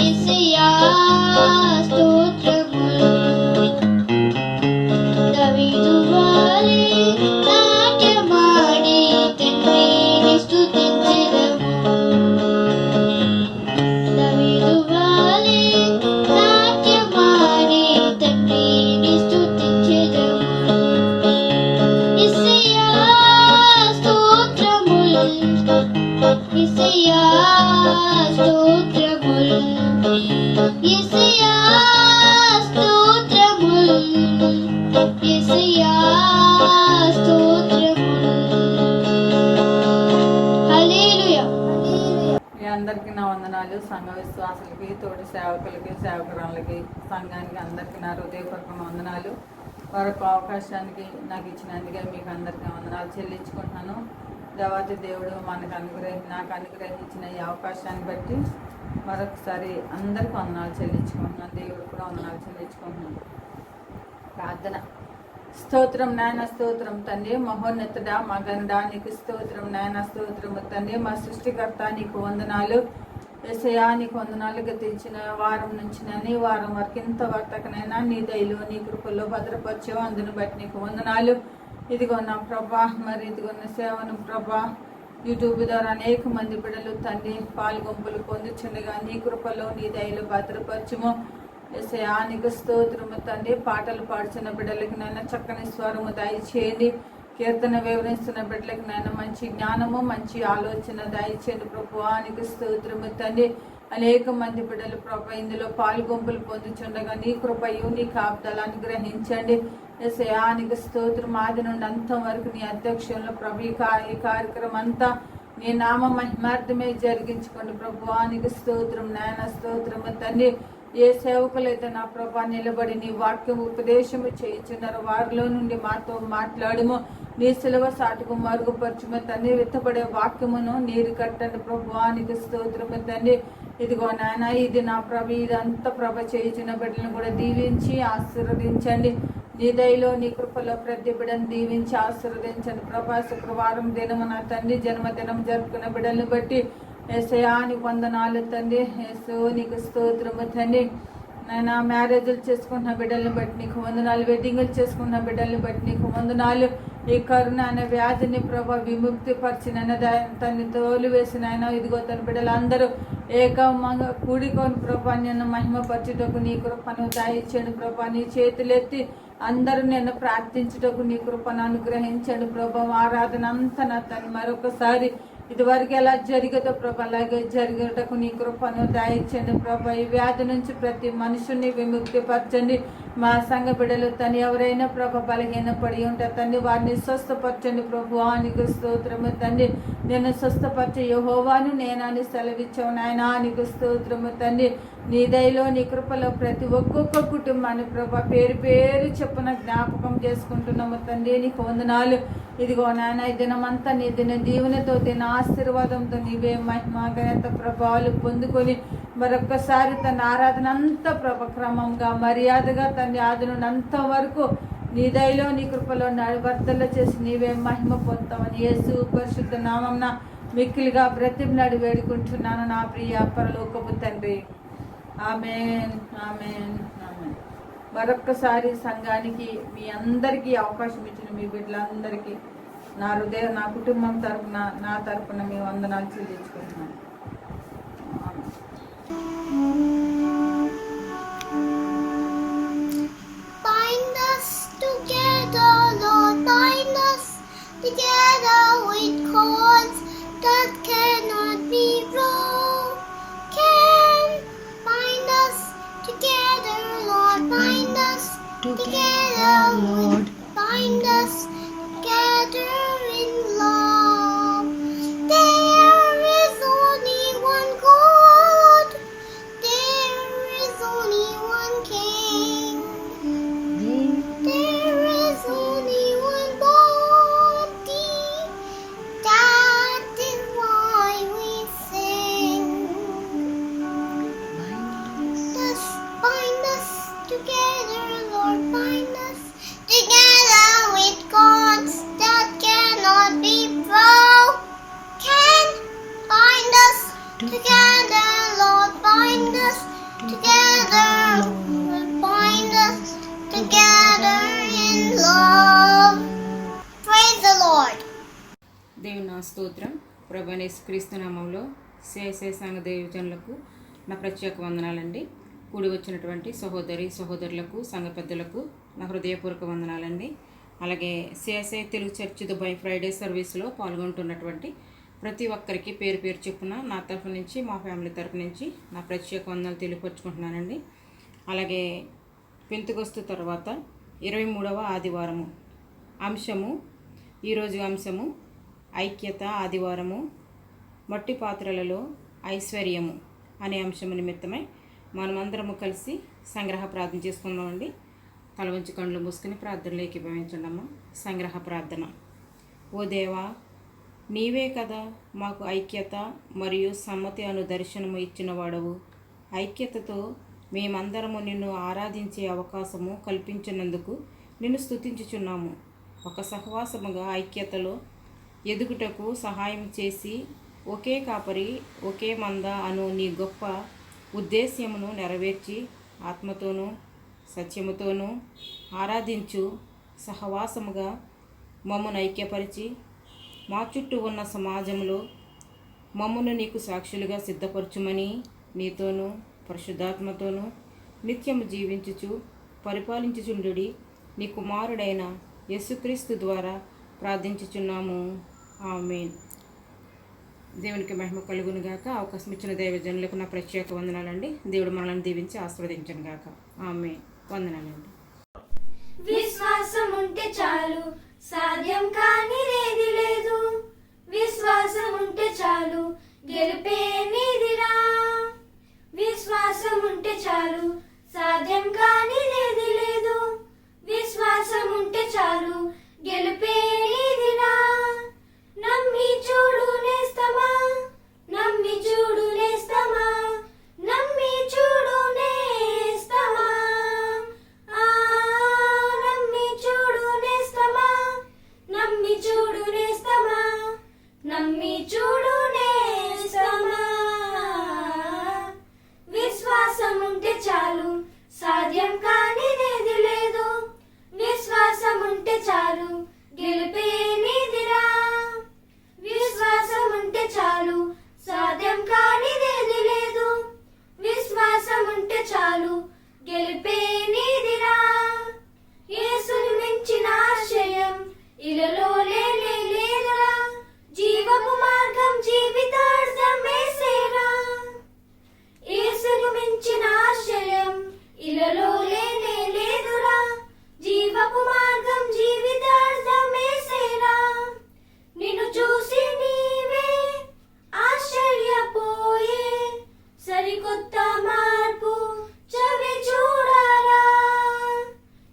యేసయ్యా స్తోత్రములు దావీదు వాలే నాట్యమాడి తండ్రిని స్తుతించెదము దావీదు వాలే నాట్యమాడి తండ్రిని స్తుతించెదము యేసయ్యా స్తోత్రములు యేసయ్యా స్తోత్రములు యేసయ్యా స్తోత్రములు యేసయ్యా స్తోత్రములు హల్లెలూయా. మీ అందరికీ నా వందనాలు. సంఘ విశ్వాసులకి, తోటి సేవకులకి, సేవకురాళ్ళకి, సంఘానికి అందరికీ నా హృదయపూర్వక వందనాలు. మరొక అవకాశానికి నాకు ఇచ్చినందుకే మీకు అందరికీ వందనాలు చెల్లించుకుంటున్నాను. దేవాతి దేవుడు నాకు అనుగ్రహించిన ఈ అవకాశాన్ని బట్టి మరొకసారి అందరికీ వందనాలు చెల్లించుకుంటున్నాను. దేవుడు కూడా వందనాలు చెల్లించుకుంటున్నాను. ప్రార్థన. స్తోత్రం నాయన స్తోత్రం తండ్రి, మహోన్నతుడా మా గనుడా నీకు స్తోత్రం నాయన స్తోత్రము తండ్రి, మా సృష్టికర్త నీకు వందనాలు. యేసయ్యా నీకు వందనాలు. గతించిన వారం నుంచి ఈ వారం వరకు ఇంతవరకునైనా నీ దయలో నీ కృపల్లో భద్రపరిచావు, అందును బట్టి నీకు వందనాలు. ఇదిగో నా ప్రభా, మరి ఇదిగో నా సేవను ప్రభా యూట్యూబ్ ద్వారా అనేక మంది బిడ్డలు తండ్రి పాల్గొంపులు పొందుచుండగా నీ కృపలో నీ దయలో భద్రపరచుము. యేసయ్యా నీకు స్తోత్రము తండ్రి. పాటలు పాడుచున్న బిడ్డలకి నైనా చక్కని స్వరము దయచేయండి. కీర్తన వివరిస్తున్న బిడ్డలకి నైనా మంచి జ్ఞానము, మంచి ఆలోచన దయచేయండి ప్రభువా నీకు స్తోత్రము తండ్రి. అనేక మంది బిడ్డలు ప్రభా ఇందులో పాల్గొంపులు పొందుచుండగా నీ కృపయు నీ కాపుదలు అనుగ్రహించండి. యేసయ్యా నీకు స్తోత్రం. ఆది నుండి అంతం వరకు నీ అధ్యక్షంలో ప్రభు ఈ కార్యక్రమం అంతా నీ నామ మహిమార్థమే జరిగించుకోండి ప్రభువా నీకు స్తోత్రం నాయన స్తోత్రము తండ్రి. ఏ సేవకులైతే నా ప్రభా నిలబడి నీ వాక్యం ఉపదేశము చేయించున్నారు వారిలో నుండి మాతో మాట్లాడము. నీ సిలువ సాటుకు మరుగుపరచుము తండ్రి. విత్తబడే వాక్యమును నీరు కట్టండి ప్రభువా నీకు స్తోత్రము తండ్రి. ఇదిగో నాయన ఇది నా ప్రభ ఇదంతా ప్రభ చేయించిన బిడ్డలను కూడా దీవించి ఆశీర్వదించండి. నీ దయలో నీ కృపలో ప్రతి బిడ్డను దీవించి ఆశీర్వదించండి ప్రభా. శుక్రవారం దినము నా తండ్రి జన్మదినం జరుపుకున్న బిడ్డలను బట్టి యేసయ్యా నీకు వందనాలు తండ్రి. యేసు నీకు స్తోత్రము తండ్రి. నాయనా మ్యారేజ్లు చేసుకుంటున్న బిడ్డలను బట్టి నీకు వందనాలు. వెడ్డింగ్లు చేసుకున్న బిడ్డలను బట్టి నీకు వందనాలు. ఈ కరుణ అనే వ్యాధిని ప్రభా విముక్తి పరిచిన తన్ని తోలు వేసిన ఆయన ఇదిగో తన బిడ్డలందరూ ఏకంగా కూడికొని ప్రభా నిన్ను మహిమపరచుటకు నీ కృపను దయచేయండి ప్రభా. నీ చేతులెత్తి అందరూ నిన్ను ప్రార్థించుటకు నీ కృపను అనుగ్రహించండి ప్రభా. ఆరాధన అంతా నా తను మరొకసారి ఇదివరకు ఎలా జరిగేదో ప్రభా అలాగే జరిగేటకు నీ కృపను దయచేయండి ప్రభా. ఈ వ్యాధి నుంచి ప్రతి మనుషుని విముక్తి పరచండి. మా సంఘ బిడ్డలు తను ఎవరైనా ప్రభ బలహీన పడి ఉంటారు తండ్రి వారిని స్వస్థపరచండి ప్రభువా నీకు స్తోత్రము తండ్రి. నేను స్వస్థపరిచే యెహోవాను నేనని సెలవిచ్చావు నాయనా నీకు స్తోత్రము తండ్రి. నీ దయలో నీ కృపలో ప్రతి ఒక్కొక్క కుటుంబాన్ని ప్రభా పేరు పేరు చెప్పున జ్ఞాపకం చేసుకుంటున్నాము తండ్రి నీకు వందనాలు. ఇదిగో నాయన ఈ దినమంతా నీ దిన దీవెనతో తిన ఆశీర్వాదంతో నీవే మహిమ ఘనత ప్రభావాలు పొందుకొని మరొక్కసారి తన ఆరాధన అంతా ప్రభ క్రమంగా మర్యాదగా తన ఆది నుండి అంత వరకు నీ దయలో నీ కృపలో నడివర్తలు చేసి నీవే మహిమ పొందుతామని యేసు పరిశుద్ధ నామమున మిక్కిలిగా బ్రతిమలాడి వేడుకుంటున్నాను నా ప్రియ పరలోకపు తండ్రి. ఆమేన్ ఆమేన్ ఆమేన్. మరొక్కసారి సంఘానికి మీ అందరికీ అవకాశం ఇచ్చిన మీ బిడ్డలందరికీ నా కుటుంబం తరఫున నా తరఫున మీ వందనాలు చెల్లించుకుంటున్నాను. Bind us together, Lord, bind us together with cords that cannot be broken. Bind us together, Lord, bind us together, Lord, bind us together in love. There is only one God, there is only one King, there is only one body, that is why we sing. Bind us together, Lord, bind us together. స్తోత్రం. ప్రభువైన యేసుక్రీస్తు నామములో ICICI సంఘ దైవజనులకు నా ప్రత్యేక వందనాలండి. కూడి వచ్చినటువంటి సహోదరులకు సంఘ పెద్దలకు నా హృదయపూర్వక వందనాలండి. అలాగే ICICI Telugu church Dubai Friday సర్వీస్లో పాల్గొంటున్నటువంటి ప్రతి ఒక్కరికి పేరు పేరు చెప్పున నా తరఫు నుంచి మా ఫ్యామిలీ తరఫు నుంచి నా ప్రత్యేక వందనాలు తెలియపరుచుకుంటున్నానండి. అలాగే పెంతెకొస్తు తర్వాత 23వ ఆదివారము అంశము, ఈరోజు అంశము ఐక్యత ఆదివారము, మట్టి పాత్రలలో ఐశ్వర్యము అనే అంశము నిమిత్తమై మనమందరము కలిసి సంగ్రహ ప్రార్థన చేసుకుందామండి. తల వంచి కళ్ళు మూసుకుని ప్రార్థనలో ఏకీభవించండమ్మా. సంగ్రహ ప్రార్థన. ఓ దేవా, నీవే కదా మాకు ఐక్యత మరియు సమ్మతి అను దర్శనము ఇచ్చిన వాడవు. ఐక్యతతో మేమందరము నిన్ను ఆరాధించే అవకాశము కల్పించినందుకు నిన్ను స్తుతించుచున్నాము. ఒక సహవాసముగా ఐక్యతలో ఎదుగుటకు సహాయం చేసి ఒకే కాపరి ఒకే మంద అను నీ గొప్ప ఉద్దేశ్యమును నెరవేర్చి ఆత్మతోనూ సత్యముతోనూ ఆరాధించు సహవాసముగా మమ్మను ఐక్యపరిచి మా చుట్టూ ఉన్న సమాజంలో మమ్మను నీకు సాక్షులుగా సిద్ధపరచుమని నీతోనూ పరిశుద్ధాత్మతోనూ నిత్యము జీవించుచు పరిపాలించుచుండుడి నీ కుమారుడైన యేసుక్రీస్తు ద్వారా ప్రార్థించుచున్నాము. ఆమేన్. దేవునికి మహిమ కలుగును గాక. అవకాశం ఇచ్చిన దైవజనులకు నా ప్రత్యేక వందనాలండి. దేవుడు మనల్ని దీవించి ఆశీర్వదించను గాక. ఆమేన్. వందనాలండి. విశ్వాసం ఉంటే చాలు, సాధ్యం కానిదేది లేదు. విశ్వాసం ఉంటే చాలు, గెలిపే నీదిరా. విశ్వాసం ఉంటే చాలు, సాధ్యం కానిదేది లేదు. విశ్వాసం ఉంటే చాలు, గెలిపే నీదిరా. నమ్మి చూడు నేస్తమా, నమ్మి చూడు నేస్తమా, నమ్మి చూడు నేస్తమా. నమ్మి చూడు నేస్తమా, నమ్మి చూడు నేస్తమా, నమ్మి చూడు నేస్తమా. విశ్వాసం ఉంటే చాలు, సాధ్యం కానిదేది లేదు. విశ్వాసం ఉంటే చాలు, గెలిపే నీదిరా. విశ్వాసం ఉంటే చాలు, సాధ్యం కానిదేది లేదు. విశ్వాసం ఉంటే చాలు, గెలిపే నీదిరా. యేసుని మించిన ఆశ్రయం ఇలలో లేదురా. జీవపు మార్గం జీవితార్థం యేసేరా. యేసుని మించిన ఆశ్రయం ఇలలో లేదురా. జీవపు మార్గం జీవితార్థం యేసేరా. నిన్ను చూసి నీవే ఆశ్చర్యపోయే సరికొత్త మార్పు చవి చూడరా.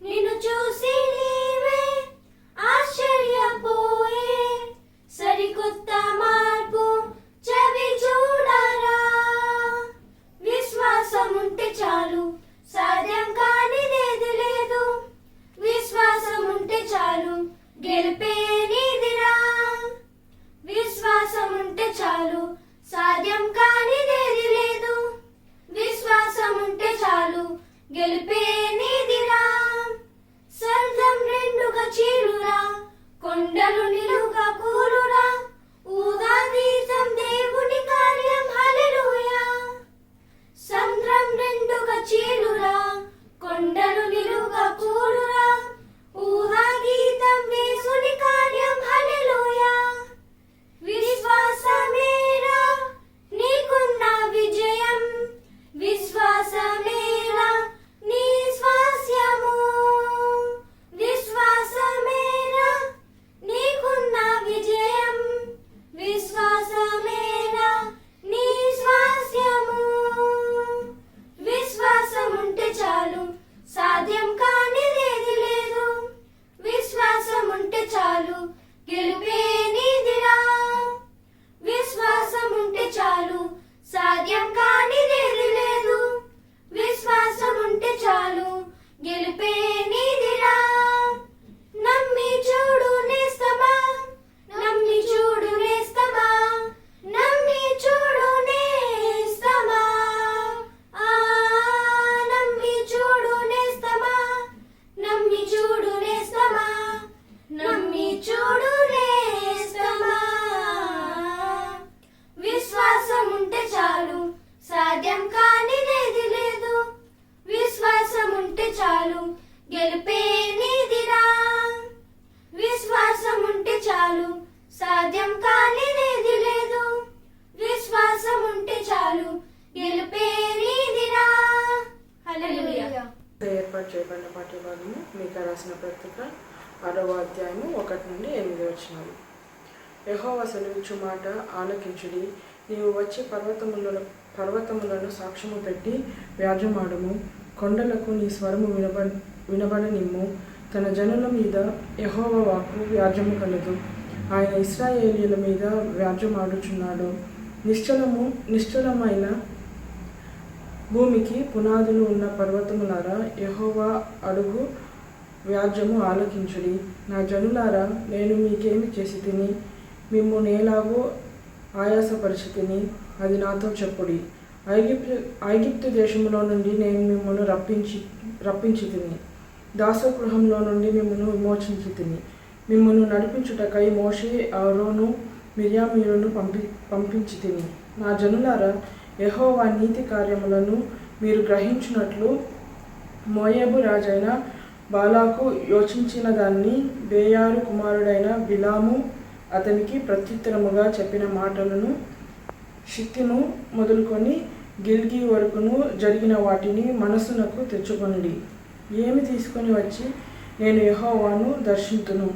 నిన్ను చూసి నీవే ఆశ్చర్యపోయే సరికొత్త మార్పు చవి చూడరా. విశ్వాసం ఉంటే చాలు, సాధ్యం కానిదేది లేదు. విశ్వాసం ఉంటే చాలు, గెలిపే నీదిరా. విశ్వాసం ఉంటే చాలు, సాధ్యం కానిదేది లేదు. విశ్వాసం ఉంటే చాలు, గెలిపే నీదిరా. సంద్రం రెండుగా చీలురా, కొండలు నిలువుగా కూలురా. ఊదాతీతం దేవుని కార్యం హల్లెలూయా. సంద్రం రెండుగా చీలురా, కొండలు నిలువుగా కూలురా. ఊహా గీతం యేసుని కార్యం హల్లెలూయా. విశ్వాసమేరా నీకున్న విజయం, విశ్వాసమేరా నీ స్వాస్యము. విశ్వాసమేరా నీకున్న విజయం, విశ్వాసమేరా నీ స్వాస్యము. విశ్వాసం ఉంటే చాలు, సాధ్యం కానిదేది లేదు. విశ్వాసం ఉంటే చాలు, గెలుపే నీదిరా. విశ్వాసం ఉంటే చాలు, సాధ్యం కానిదేది లేదు. విశ్వాసం ఉంటే చాలు, గెలుపే నీదిరా. నమ్మి చూడు నేస్తమా, నమ్మి చూడు నేస్తమా, నమ్మి చూడు నేస్తమా. నమ్మి చూడు నేస్తమా, నమ్మి చూడు నేస్తమా, నమ్మి చూడు నేస్తమా. ఏర్పాటు చేయబడిన పాఠ్యభాగము మీకా రాసిన పత్రిక 6వ అధ్యాయము 1 నుండి 8 వచనాలు. యెహోవా సెలవిచ్చు మాట ఆలకించుడి. నీవు వచ్చి పర్వతములను సాక్ష్యము పెట్టి వ్యాజ్యమాడుము. కొండలకు నీ స్వరము వినబడనిమ్ము. తన జనుల మీద యెహోవా వాక్కు వ్యాజ్యము కలదు. ఆయన ఇశ్రాయేలీయుల మీద వ్యాజ్యమాడుచున్నాడు. నిశ్చలమైన భూమికి పునాదులు ఉన్న పర్వతములారా, యెహోవా అడుగు వ్యాజ్యము ఆలకించుడి. నా జనులారా, నేను మీకేమి చేసి తిని మిమ్ము నేలాగో ఆయాసపరిచితిని, అది నాతో చెప్పుడి. ఐగిప్తు దేశంలో నుండి నేను మిమ్మల్ని రప్పించి తిని, దాసగృహంలో నుండి మిమ్మల్ని విమోచించి తిని, మిమ్మల్ని నడిపించుటకై మోషే, అహరోను, మిర్యామీయులను పంపించి తిని. నా జనులారా, యెహోవా నీతి కార్యములను మీరు గ్రహించినట్లు మోయాబు రాజైన బాలాకు యోచించిన దాన్ని బేయారు కుమారుడైన బిలాము అతనికి ప్రత్యుత్తరముగా చెప్పిన మాటలను షిత్తిము మొదలుకొని గిల్గి వరకును జరిగిన వాటిని మనస్సునకు తెచ్చుకొనుడి. ఏమి తీసుకొని వచ్చి నేను యెహోవాను దర్శింతును?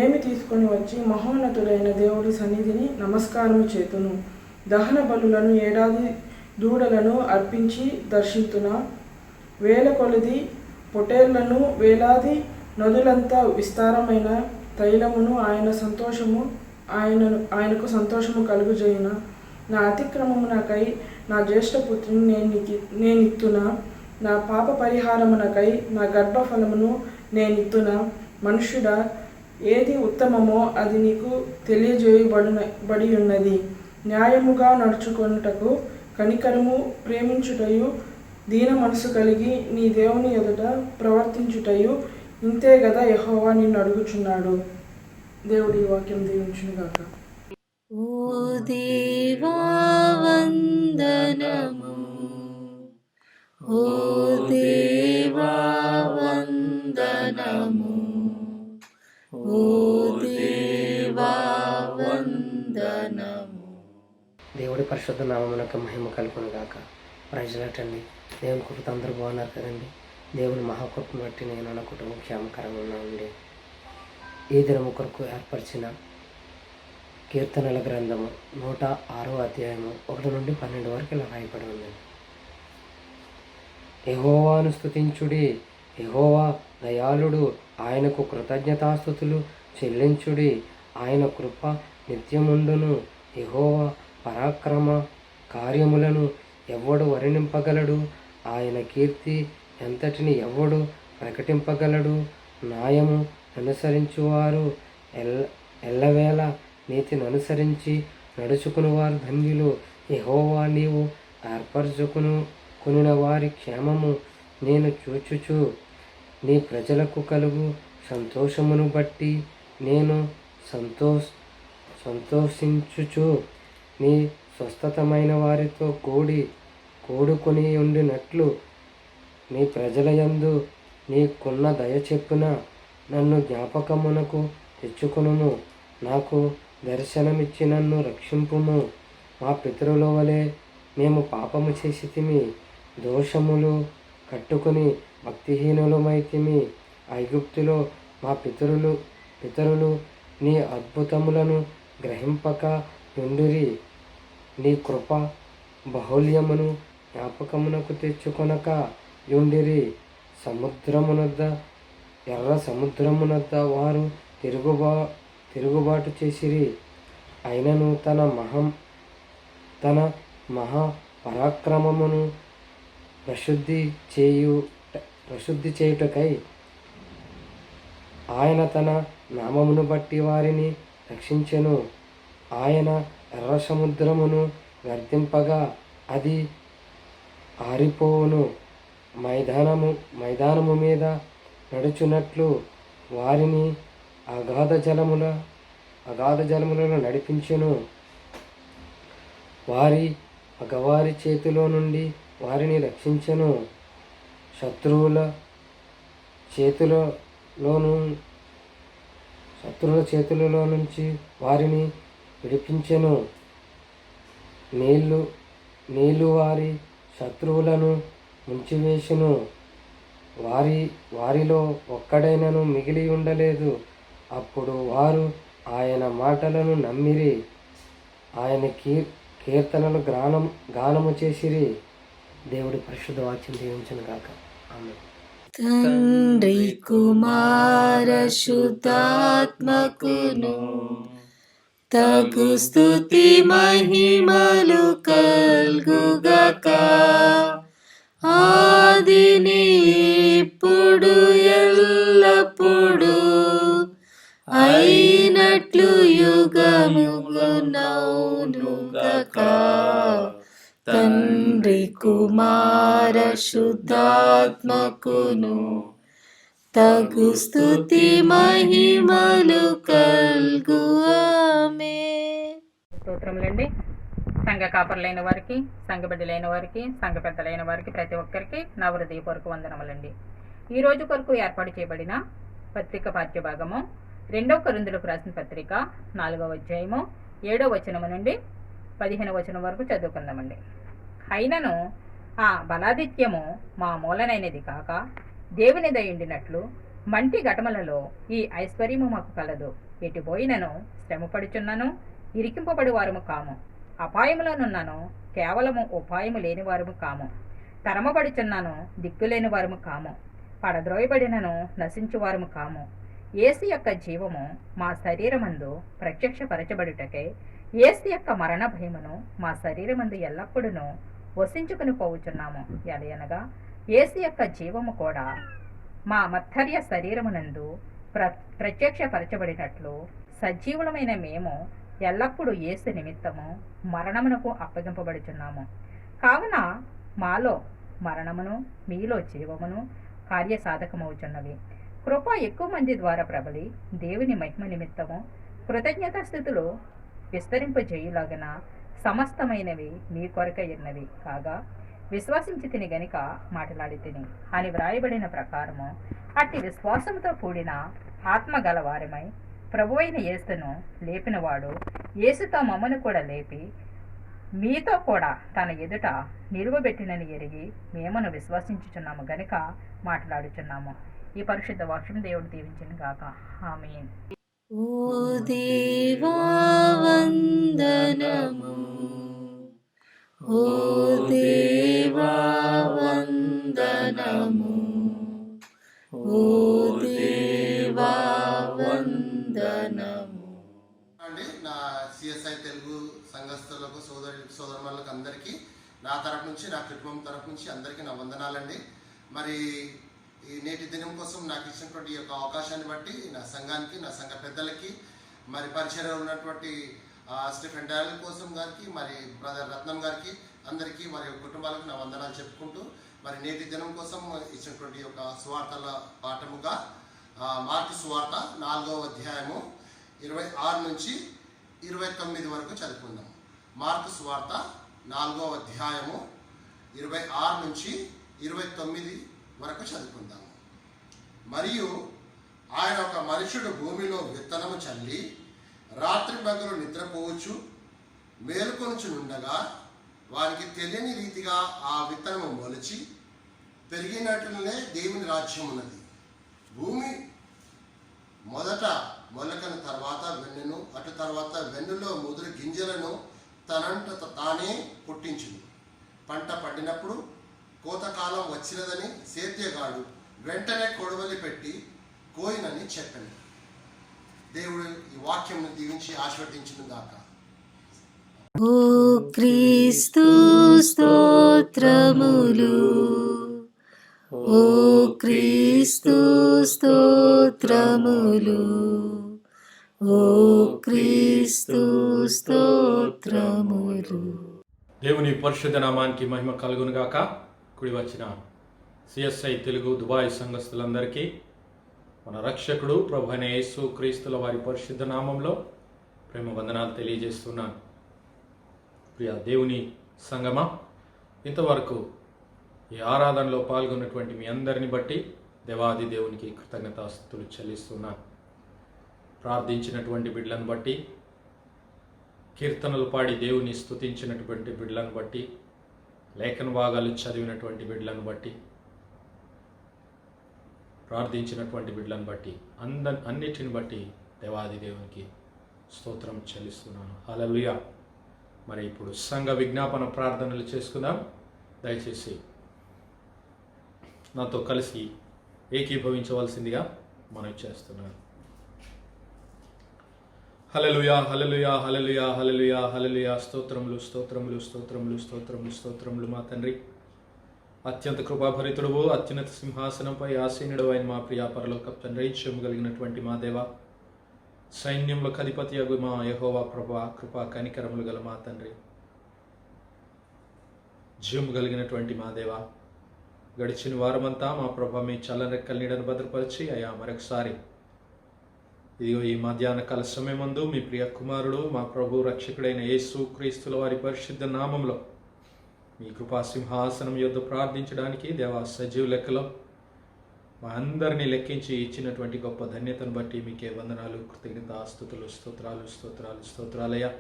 ఏమి తీసుకొని వచ్చి మహోన్నతుడైన దేవుడి సన్నిధిని నమస్కారము చేతును? దహన బలులను, ఏడాది దూడలను అర్పించి దర్శింతునా? వేల కొలది పొటేళ్లను, వేలాది నదులంతా విస్తారమైన తైలమును ఆయనకు సంతోషము కలుగుజేయున? నా అతిక్రమమునకై నా జ్యేష్ఠపుత్రుని నేనిత్తునా? నా పాప పరిహారమునకై నా గర్భఫలమును నేనిత్తునా? మనుష్యుడా, ఏది ఉత్తమమో అది నీకు తెలియజేయబడి ఉన్నది. న్యాయముగా నడుచుకొనుటకు, కనికరము, ప్రేమించుటయు, దీన మనసు కలిగి నీ దేవుని ఎదుట ప్రవర్తించుటయు ఇంతే గదా యెహోవా నిన్ను అడుగుచున్నాడు. దేవుడి వాక్యం దీవించునుగాక. ఓ దేవా వందనము, ఓ దేవా వందనము, ఓ దేవా వందనము. దేవుడి పరిశుద్ధ నామమునకు మహిమ కలుగును గాక. ప్రజలటండి, దేవుని కృప అందరూ బాగున్నారు కదండి. దేవుని మహాకృపను బట్టి నేను నా కుటుంబం క్షేమకరంగా ఉన్నానండి. ఈ దినము కొరకు ఏర్పరిచిన కీర్తనల గ్రంథము 106వ అధ్యాయము 1 నుండి 12 వరకు ఇలా రాయబడి ఉందండి. యెహోవాను స్తుతించుడి. యెహోవా దయాళుడు, ఆయనకు కృతజ్ఞతాస్తుతులు చెల్లించుడి. ఆయన కృప నిత్యముండును. యెహోవా పరాక్రమ కార్యములను ఎవ్వడు వర్ణింపగలడు? ఆయన కీర్తి ఎంతటిని ఎవ్వడు ప్రకటింపగలడు? న్యాయము అనుసరించువారు ఎల్లవేళ నీతిని అనుసరించి నడుచుకునివారు ధన్యులు. యెహోవా నీవు ఏర్పరచుకుని వారి క్షేమము నేను చూచుచు, నీ ప్రజలకు కలుగు సంతోషమును బట్టి నేను సంతోషించుచు, నీ స్వస్థతమైన వారితో కూడుకొని ఉండినట్లు నీ ప్రజల యందు నీకున్న దయ చెప్పున నన్ను జ్ఞాపకమునకు తెచ్చుకునుము. నాకు దర్శనమిచ్చి నన్ను రక్షింపుము. మా పితరుల వలె మేము పాపము చేసితిమి, దోషములు కట్టుకుని భక్తిహీనులమైతిమి. ఐగుప్తులో మా పితరులు నీ అద్భుతములను గ్రహింపక ఉండిరి. నీ కృప బాహుల్యమును జ్ఞాపకమునకు తెచ్చుకొనక యుండిరి. ఎర్ర సముద్రమునద్ద వారు తిరుగుబాటు చేసిరి. అయినను తన మహా పరాక్రమమును ప్రసిద్ధి చేయుటకై ఆయన తన నామమును బట్టి వారిని రక్షించెను. ఆయన ఎర్ర సముద్రమును గర్దింపగా అది ఆరిపోవును. మైదానము మీద నడుచున్నట్లు వారిని అగాధ జలములలో నడిపించెను. పగవారి చేతిలో నుండి వారిని రక్షించెను. శత్రువుల చేతులలో నుంచి వారిని విడిపించెను. నీళ్లు వారి శత్రువులను ముంచివేసెను. వారిలో ఒక్కడైనను మిగిలి ఉండలేదు. అప్పుడు వారు ఆయన మాటలను నమ్మిరి, ఆయన కీర్తనలు గానము చేసిరి. దేవుడి పరిశుద్ధ వాక్యం దీవించును గాక. ఆమేన్. తండ్రి కుమార శుద్ధాత్మకును తగు స్తుతి మహిమలు కల్గుగాక. ఆదిని ఇప్పుడు ఎల్లప్పుడు అయినట్లు యుగములనౌనుగాక. తండ్రి కుమార శుద్ధాత్మకును తగు స్తుతి మహిమలు కల్గు. ఆమేన్. స్తోత్రములండి. సంఘ కాపరులైన వారికి, సంఘ బిడ్డలైన వారికి, సంఘ పెద్దలైన వారికి, ప్రతి ఒక్కరికి నా హృదయపూర్వక వందనములండి. ఈ రోజు కొరకు ఏర్పాటు చేయబడిన పత్రిక పాఠ్యభాగము 2 కొరింథీయులకు రాసిన పత్రిక 4వ అధ్యాయము 7వ వచనము నుండి 15వ వచనం వరకు చదువుకుందామండి. అయినను ఆ బలాదిత్యము మా మూలనైనది కాక దేవుని దయుండినట్లు మంటి ఘటములలో ఈ ఐశ్వర్యము మాకు కలదు. ఎటుపోయినను శ్రమపడుచున్నను ఇరికింపబడి వారము కాము, అపాయములోనున్నాను కేవలము ఉపాయము లేని వారము కాము, తరమబడుచున్నాను దిక్కులేని వారము కాము, పడద్రోయబడినను నశించు వారము కాము. యేసు యొక్క జీవము మా శరీరమందు ప్రత్యక్షపరచబడుటకై యేసు యొక్క మరణ భయమును మా శరీరమందు ఎల్లప్పుడూ వసించుకుని పోవుచున్నాము. ఎలయనగా యేసు యొక్క జీవము కూడా మా మత్తర్య శరీరమునందు ప్రత్యక్షపరచబడినట్లు సజీవులమైన మేము ఎల్లప్పుడూ యేసు నిమిత్తము మరణమునకు అప్పగింపబడుచున్నాము. కావున మాలో మరణమును మీలో జీవమును కార్యసాధకమవుచున్నవి. కృప ఎక్కువ మంది ద్వారా ప్రబలి దేవుని మహిమ నిమిత్తము కృతజ్ఞతాస్థుతులు విస్తరింపజేయులాగన సమస్తమైనవి మీ కొరకై ఉన్నవి కాగా విశ్వసించి తిని గనుక మాట్లాడి తిని అని వ్రాయబడిన ప్రకారము అట్టి విశ్వాసంతో కూడిన ఆత్మ గలవారమై ప్రభువైన యేసును లేపినవాడు యేసుతో మమ్మను కూడా లేపి మీతో కూడా తన ఎదుట నిలువబెట్టినని ఎరిగి మేమును విశ్వసించుచున్నాము గనుక మాట్లాడుచున్నాము. ఈ పరిశుద్ధ వాక్యం దేవుడు దీవించును గాక. ఆమేన్. ఓ దేవా వందనము, ఓ దేవా వందనము, ఓ దేవా వందనము. అండి నా సిఎస్ఐ తెలుగు సంఘస్థులకు సోదరులకు అందరికీ నా తరపు నుంచి, నా కుటుంబం తరపు నుంచి అందరికీ నా వందనాలండి. మరి ఈ నేటి దినం కోసం నాకు ఇచ్చినటువంటి ఈ యొక్క అవకాశాన్ని బట్టి నా సంఘానికి, నా సంఘ పెద్దలకి, మరి పరిచయం ఉన్నటువంటి స్టీఫెన్ డాయల్ కోసం గారికి, మరి బ్రదర్ రత్నం గారికి, అందరికీ మరి కుటుంబాలకు నా వందనాలు చెప్పుకుంటూ, మరి నేటి దినం కోసం ఇచ్చినటువంటి యొక్క సువార్తల పాఠముగా మార్కు సువార్త 4వ అధ్యాయము 26 నుంచి 29 వరకు చదువుకుందాం. మార్కు సువార్త 4వ అధ్యాయము 26 నుంచి 29 వరకు చదువుకుందాము. మరియు ఆయన ఒక మనుషుడు భూమిలో విత్తనము చల్లి రాత్రి పగలు నిద్రపోవచ్చు మేలుకొనుచునుండగా వారికి తెలియని రీతిగా ఆ విత్తనము మొలిచి పెరిగినట్లనే దేవుని రాజ్యం ఉన్నది. భూమి మొదట మొలకను తర్వాత వెన్నును, అటు తర్వాత వెన్నులో ముదురు గింజలను తనంట తానే పుట్టించును. పంట పడినప్పుడు కోతకాలం వచ్చినదని సేద్యగాడు వెంటనే కొడవలి పెట్టి కోయినని చెప్పాను. దేవుడు ఈ వాక్యం దీవించి ఆశీర్వదించును గాక. ఓ క్రీస్తు స్తోత్రములు, ఓ క్రీస్తు స్తోత్రములు, ఓ క్రీస్తు స్తోత్రములు. దేవుని పరిశుద్ధ నామానికి మహిమ కలుగును గాక. కుడి వచ్చిన సిఎస్ఐ తెలుగు దుబాయ్ సంఘస్థులందరికీ మన రక్షకుడు ప్రభు అయిన యేసు క్రీస్తుల వారి పరిశుద్ధ నామంలో ప్రేమ వందనాలు తెలియజేస్తున్నాను. ప్రియ దేవుని సంగమా, ఇంతవరకు ఈ ఆరాధనలో పాల్గొన్నటువంటి మీ అందరిని బట్టి దేవాది దేవునికి కృతజ్ఞతాస్తుతులు చెల్లిస్తున్నాను. ప్రార్థించినటువంటి బిడ్డలను బట్టి, కీర్తనలు పాడి దేవుని స్తుతించినటువంటి బిడ్డలను బట్టి, లేఖన భాగాలు చదివినటువంటి బిడ్డలను బట్టి, ప్రార్థించినటువంటి బిడ్డలను బట్టి అన్నిటిని బట్టి దేవాది దేవునికి స్తోత్రం చెల్లిస్తున్నాను. హల్లెలూయా. మరి ఇప్పుడు సంఘ విజ్ఞాపన ప్రార్థనలు చేసుకుందాం. దయచేసి నాతో కలిసి ఏకీభవించవలసిందిగా మనవి చేస్తున్నాను. హల్లెలూయా, హల్లెలూయా, హల్లెలూయా, హల్లెలూయా, హల్లెలూయా. స్తోత్రములు, స్తోత్రములు, స్తోత్రములు, స్తోత్రములు, స్తోత్రములు. మా తండ్రి, అత్యంత కృపాభరితుడువు, అత్యున్నత సింహాసనంపై ఆసీనుడు అయిన మా ప్రియ పరలోక తండ్రి, చెము కలిగినటువంటి మా దేవ, సైన్యములకు అధిపతి అగు మా యెహోవా ప్రభువా, కృపా కనికరములు గల మా తండ్రి, జీవము కలిగినటువంటి మా దేవ, గడిచిన వారమంతా మా ప్రభా మీ చల్లరెక్కల నీడను భద్రపరిచి అయా మరొకసారి ఇదిగో ఈ మధ్యాహ్న కాల సమయమందు మీ ప్రియ కుమారుడు మా ప్రభు రక్షకుడైన యేసు క్రీస్తుల వారి పరిశుద్ధ నామంలో మీ కృపా సింహాసనం యొద్ద ప్రార్థించడానికి దేవా సజీవ లెక్కలో మా అందరినీ లెక్కించి ఇచ్చినటువంటి గొప్ప ధన్యతను బట్టి మీకే వందనాలు, కృతజ్ఞత, స్తుతులు, స్తోత్రాలు, స్తోత్రాలు, స్తోత్రాలయ్యా.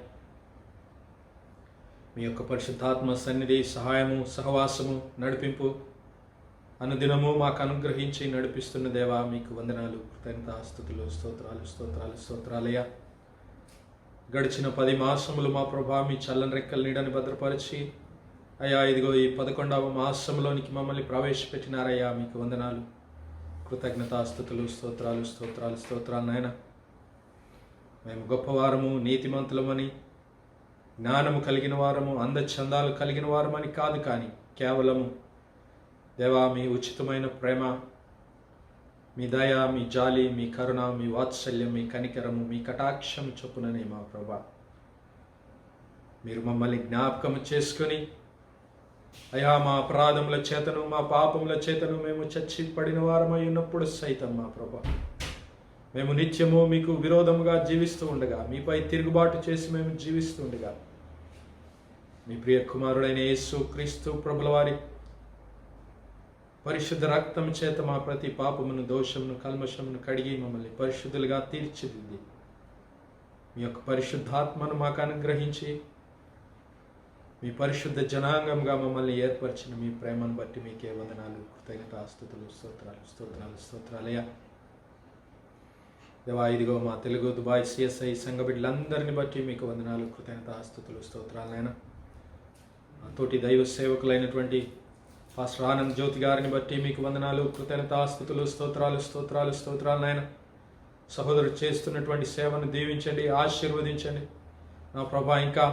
మీ యొక్క పరిశుద్ధాత్మ సన్నిధి, సహాయము, సహవాసము, నడిపింపు అనుదినము మాకు అనుగ్రహించి నడిపిస్తున్న దేవా మీకు వందనాలు, కృతజ్ఞత, స్తుతులు, స్తోత్రాలు, స్తోత్రాలు, స్తోత్రాలయ్యా. గడిచిన 10 మాసములు మా ప్రభా మీ చల్లని రెక్కల నీడని భద్రపరిచి అయ్యా ఇదిగో ఈ 11వ మాసంలోనికి మమ్మల్ని ప్రవేశపెట్టినారయ్యా. మీకు వందనాలు, కృతజ్ఞత, స్తుతులు, స్తోత్రాలు, స్తోత్రాలు, స్తోత్రాలు నాయన. మేము గొప్పవారము, నీతిమంతులమని, జ్ఞానము కలిగిన వారము, అందచందాలు కలిగిన వారమని కాదు, కానీ కేవలము దేవా మీ ఉచితమైన ప్రేమ, మీ దయ, మీ జాలి, మీ కరుణ, మీ వాత్సల్యం, మీ కనికరము, మీ కటాక్షము చొప్పుననే మా ప్రభా మీరు మమ్మల్ని జ్ఞాపకము చేసుకొని అయా మా అపరాధముల చేతను, మా పాపముల చేతను మేము చచ్చి పడిన వారమై ఉన్నప్పుడు సైతం మా ప్రభా మేము నిత్యము మీకు విరోధముగా జీవిస్తూ ఉండగా, మీపై తిరుగుబాటు చేసి మేము జీవిస్తూ ఉండగా, మీ ప్రియ కుమారుడైన యేసు క్రీస్తు ప్రభుల వారి పరిశుద్ధ రక్తం చేత మా ప్రతి పాపమును, దోషమును, కల్మషమును కడిగి మమ్మల్ని పరిశుద్ధులుగా తీర్చిదిద్ది మీ యొక్క పరిశుద్ధాత్మను మాకు అనుగ్రహించి మీ పరిశుద్ధ జనాంగంగా మమ్మల్ని ఏర్పరిచిన మీ ప్రేమను బట్టి మీకే వందనాలు, కృతజ్ఞత, స్తుతులు, స్తోత్రాలు, స్తోత్రాలు, స్తోత్రాలయ్యా. దేవా ఇదిగో మా తెలుగు దుబాయ్ సిఎస్ఐ సంఘ బిడ్డలందరినీ బట్టి మీకు వందనాలు, కృతజ్ఞత, స్తుతులు, స్తోత్రాలైనా. తోటి దైవ సేవకులైనటువంటి పాస్టర్ ఆనంద్ జ్యోతి గారిని బట్టి మీకు వందనాలు, కృతజ్ఞత, స్తుతులు, స్తోత్రాలు, స్తోత్రాలు, స్తోత్రాలు నాయన. సహోదరుడు చేస్తున్నటువంటి సేవను దీవించండి, ఆశీర్వదించండి నా ప్రభా. ఇంకా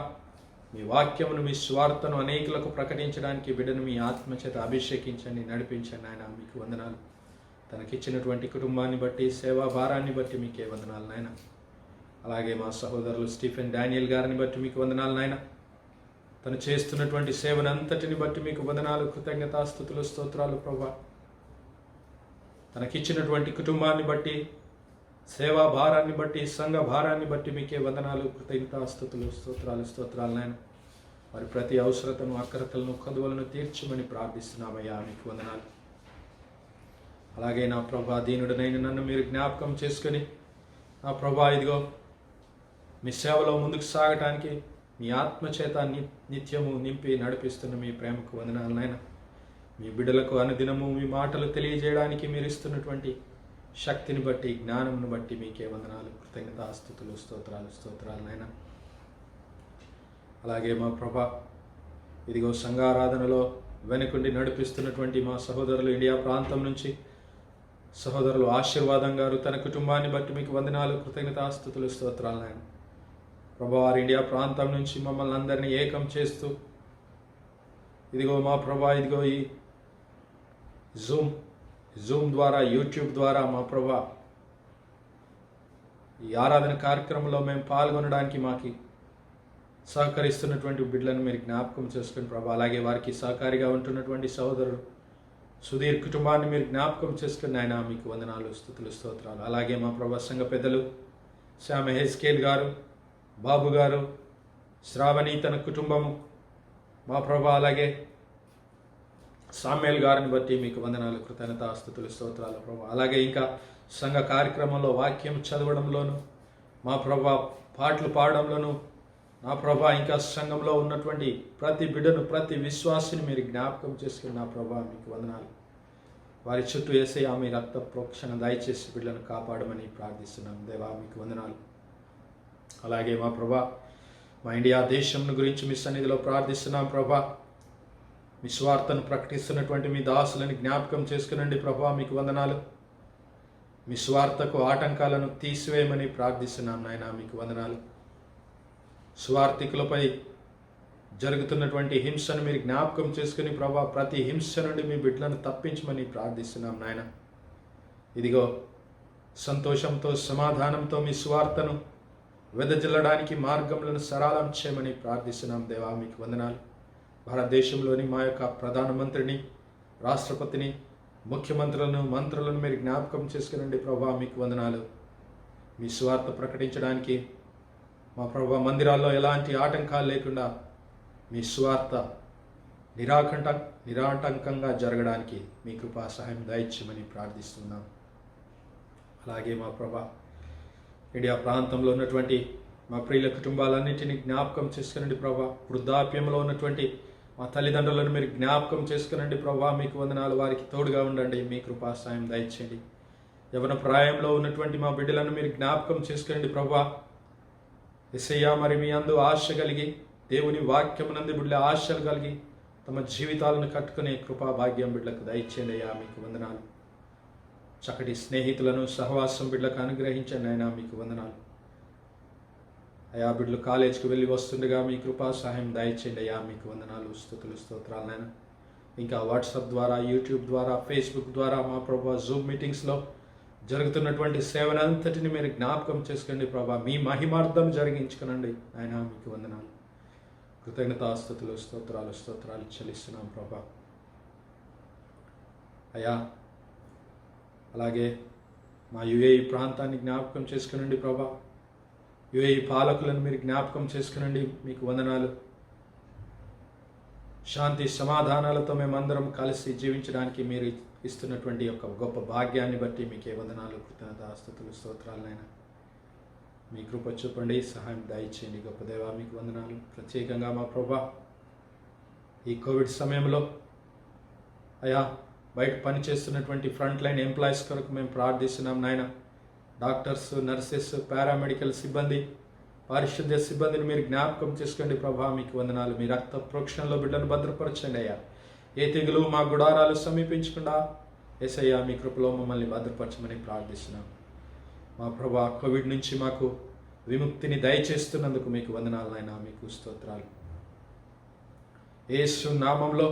మీ వాక్యమును, మీ స్వార్థను అనేకులకు ప్రకటించడానికి బిడ్డను మీ ఆత్మచేత అభిషేకించండి, నడిపించండి నాయన. మీకు వందనాలు. తనకిచ్చినటువంటి కుటుంబాన్ని బట్టి, సేవా భారాన్ని బట్టి మీకే వందనాలు నాయన. అలాగే మా సహోదరులు స్టీఫెన్ డానియల్ గారిని బట్టి మీకు వందనాలు నాయన. తను చేస్తున్నటువంటి సేవనంతటిని బట్టి మీకు వందనాలు, కృతజ్ఞత, స్తుతులు, స్తోత్రాలు ప్రభా. తనకిచ్చినటువంటి కుటుంబాన్ని బట్టి, సేవా భారాన్ని బట్టి, సంఘ భారాన్ని బట్టి మీకే వందనాలు, కృతజ్ఞత, స్తుతులు, స్తోత్రాలు, స్తోత్రాలు నాయన. వారి ప్రతి అవసరతను, అక్కరతలను, కదువలను తీర్చమని ప్రార్థిస్తున్నామయ్యా. మీకు వందనాలు. అలాగే నా ప్రభా దీనుడనైన నన్ను మీరు జ్ఞాపకం చేసుకొని నా ప్రభా ఇదిగో మీ సేవలో ముందుకు సాగటానికి మీ ఆత్మచేత నిత్యము నింపి నడిపిస్తున్న మీ ప్రేమకు వందనాలు నాయన. మీ బిడ్డలకు అనుదినము మీ మాటలు తెలియజేయడానికి మీరు ఇస్తున్నటువంటి శక్తిని బట్టి, జ్ఞానమును బట్టి మీకే వందనాలు, కృతజ్ఞత, స్తుతులు, స్తోత్రాలు, స్తోత్రాలు నాయన. అలాగే మా ప్రభా ఇదిగో సంఘారాధనలో వెనుకుండి నడిపిస్తున్నటువంటి మా సహోదరులు ఇండియా ప్రాంతం నుంచి సహోదరులు ఆశీర్వాదం గారు, తన కుటుంబాన్ని బట్టి మీకు వందనాలు, కృతజ్ఞత, స్తుతులు, స్తోత్రాలు నాయన. ప్రభా వారి ఇండియా ప్రాంతం నుంచి మమ్మల్ని అందరినీ ఏకం చేస్తూ ఇదిగో మా ప్రభా ఇదిగో ఈ జూమ్ ద్వారా, యూట్యూబ్ ద్వారా మా ప్రభా ఈ ఆరాధన కార్యక్రమంలో మేము పాల్గొనడానికి మాకు సహకరిస్తున్నటువంటి బిడ్డలను మీరు జ్ఞాపకం చేసుకుని ప్రభా. అలాగే వారికి సహకారిగా ఉంటున్నటువంటి సహోదరుడు సుధీర్ కుటుంబాన్ని మీరు జ్ఞాపకం చేసుకుని ఆయన మీకు వందనాలు, స్తుతులు, స్తోత్రాలు. అలాగే మా ప్రభా సంఘ పెద్దలు శ్యామ హెస్కేల్ గారు, బాబు గారు, శ్రావణి తన కుటుంబము మా ప్రభా, అలాగే సామ్యాల్ గారిని బట్టి మీకు వందనాలు, కృతజ్ఞత, స్తుతులు, స్తోత్రాలు ప్రభా. అలాగే ఇంకా సంఘ కార్యక్రమంలో వాక్యం చదవడంలోను, మా ప్రభా పాటలు పాడడంలోను, నా ప్రభా ఇంకా సంఘంలో ఉన్నటువంటి ప్రతి బిడ్డను, ప్రతి విశ్వాసిని మీరు జ్ఞాపకం చేసుకుని నా ప్రభా మీకు వందనాలు. వారి చుట్టూ యేసయ్యా మీ రక్త ప్రోక్షణ దయచేసి బిడ్డలను కాపాడమని ప్రార్థిస్తున్నాం దేవా, మీకు వందనాలు. అలాగే మా ప్రభా, మా ఇండియా దేశం గురించి మీ సన్నిధిలో ప్రార్థిస్తున్నాం ప్రభా. మీ స్వార్థను ప్రకటిస్తున్నటువంటి మీ దాసులను జ్ఞాపకం చేసుకునండి ప్రభా, మీకు వందనాలు. మీ స్వార్థకు ఆటంకాలను తీసివేయమని ప్రార్థిస్తున్నాం నాయన, మీకు వందనాలు. స్వార్థికులపై జరుగుతున్నటువంటి హింసను మీరు జ్ఞాపకం చేసుకుని ప్రభా, ప్రతి హింస నుండి మీ బిడ్డలను తప్పించమని ప్రార్థిస్తున్నాం నాయన. ఇదిగో సంతోషంతో సమాధానంతో మీ స్వార్థను వెదజల్లడానికి మార్గములను సరళం చేయమని ప్రార్థిస్తున్నాం దేవా, మీకు వందనాలు. భారతదేశంలోని మా యొక్క ప్రధానమంత్రిని, రాష్ట్రపతిని, ముఖ్యమంత్రులను, మంత్రులను మీరు జ్ఞాపకం చేసుకునండి ప్రభా, మీకు వందనాలు. మీ స్వార్థ ప్రకటించడానికి మా ప్రభా మందిరాల్లో ఎలాంటి ఆటంకాలు లేకుండా మీ స్వార్థ నిరాటంకంగా జరగడానికి మీ కృపా సహాయం దయచేయమని ప్రార్థిస్తున్నాం. అలాగే మా ప్రభా ఇండియా ప్రాంతంలో ఉన్నటువంటి మా ప్రియుల కుటుంబాలన్నింటినీ జ్ఞాపకం చేసుకునండి ప్రభా. వృద్ధాప్యంలో ఉన్నటువంటి మా తల్లిదండ్రులను మీరు జ్ఞాపకం చేసుకునండి ప్రభా, మీకు వందనాలు. వారికి తోడుగా ఉండండి, మీ కృపా సాయం దయచేయండి. యవన ప్రాయంలో ఉన్నటువంటి మా బిడ్డలను మీరు జ్ఞాపకం చేసుకునండి ప్రభా. యేసయ్యా మరి మీ అందు ఆశ కలిగి, దేవుని వాక్యమునందు బిడ్డల ఆశలు కలిగి తమ జీవితాలను కట్టుకునే కృపా భాగ్యం బిడ్డలకు దయచేయండి అయ్యా, మీకు వందనాలు. చక్కటి స్నేహితులను సహవాసం బిడ్డలకు అనుగ్రహించండి అయినా, మీకు వందనాలు. అయా బిడ్డలు కాలేజీకి వెళ్ళి వస్తుండగా మీ కృపా సహాయం దయచేయండి అయ్యా, మీకు వందనాలు, స్తుతులు, స్తోత్రాలు నాయన. ఇంకా వాట్సాప్ ద్వారా, యూట్యూబ్ ద్వారా, ఫేస్బుక్ ద్వారా మా ప్రభా జూమ్ మీటింగ్స్లో జరుగుతున్నటువంటి సేవనంతటిని మీరు జ్ఞాపకం చేసుకోండి ప్రభా. మీ మహిమార్థం జరిగించుకునండి ఆయన, మీకు వందనాలు. కృతజ్ఞతాస్తుతులు, స్తోత్రాలు చెల్లిస్తున్నాం ప్రభా. అయా అలాగే మా యుఏఈ ప్రాంతాన్ని జ్ఞాపకం చేసుకునండి ప్రభా. యుఏఈ పాలకులను మీరు జ్ఞాపకం చేసుకునండి, మీకు వందనాలు. శాంతి సమాధానాలతో మేమందరం కలిసి జీవించడానికి మీరు ఇస్తున్నటువంటి యొక్క గొప్ప భాగ్యాన్ని బట్టి మీకే వందనాలు, కృతజ్ఞతాస్తుతులు, స్తోత్రాలనైనా. మీ కృప చూపండి, సహాయం దయచేయండి గొప్ప దేవా, మీకు వందనాలు. ప్రత్యేకంగా మా ప్రభా ఈ కోవిడ్ సమయంలో అయా బయట పనిచేస్తున్నటువంటి ఫ్రంట్ లైన్ ఎంప్లాయీస్ కొరకు మేము ప్రార్థిస్తున్నాం నాయన. డాక్టర్స్, నర్సెస్, పారామెడికల్ సిబ్బంది, పారిశుద్ధ్య సిబ్బందిని మీరు జ్ఞాపకం చేసుకోండి ప్రభా, మీకు వందనాలు. మీ రక్త ప్రోక్షణలో బిడ్డను భద్రపరచండి అయ్యా. ఏ తెగులు మా గుడారాలు సమీపించకుండా యేసయ్యా మీ కృపలో మమ్మల్ని భద్రపరచమని ప్రార్థిస్తున్నాం. మా ప్రభా కోవిడ్ నుంచి మాకు విముక్తిని దయచేస్తున్నందుకు మీకు వందనాలు నాయన, మీకు స్తోత్రాలు. యేసు నామంలో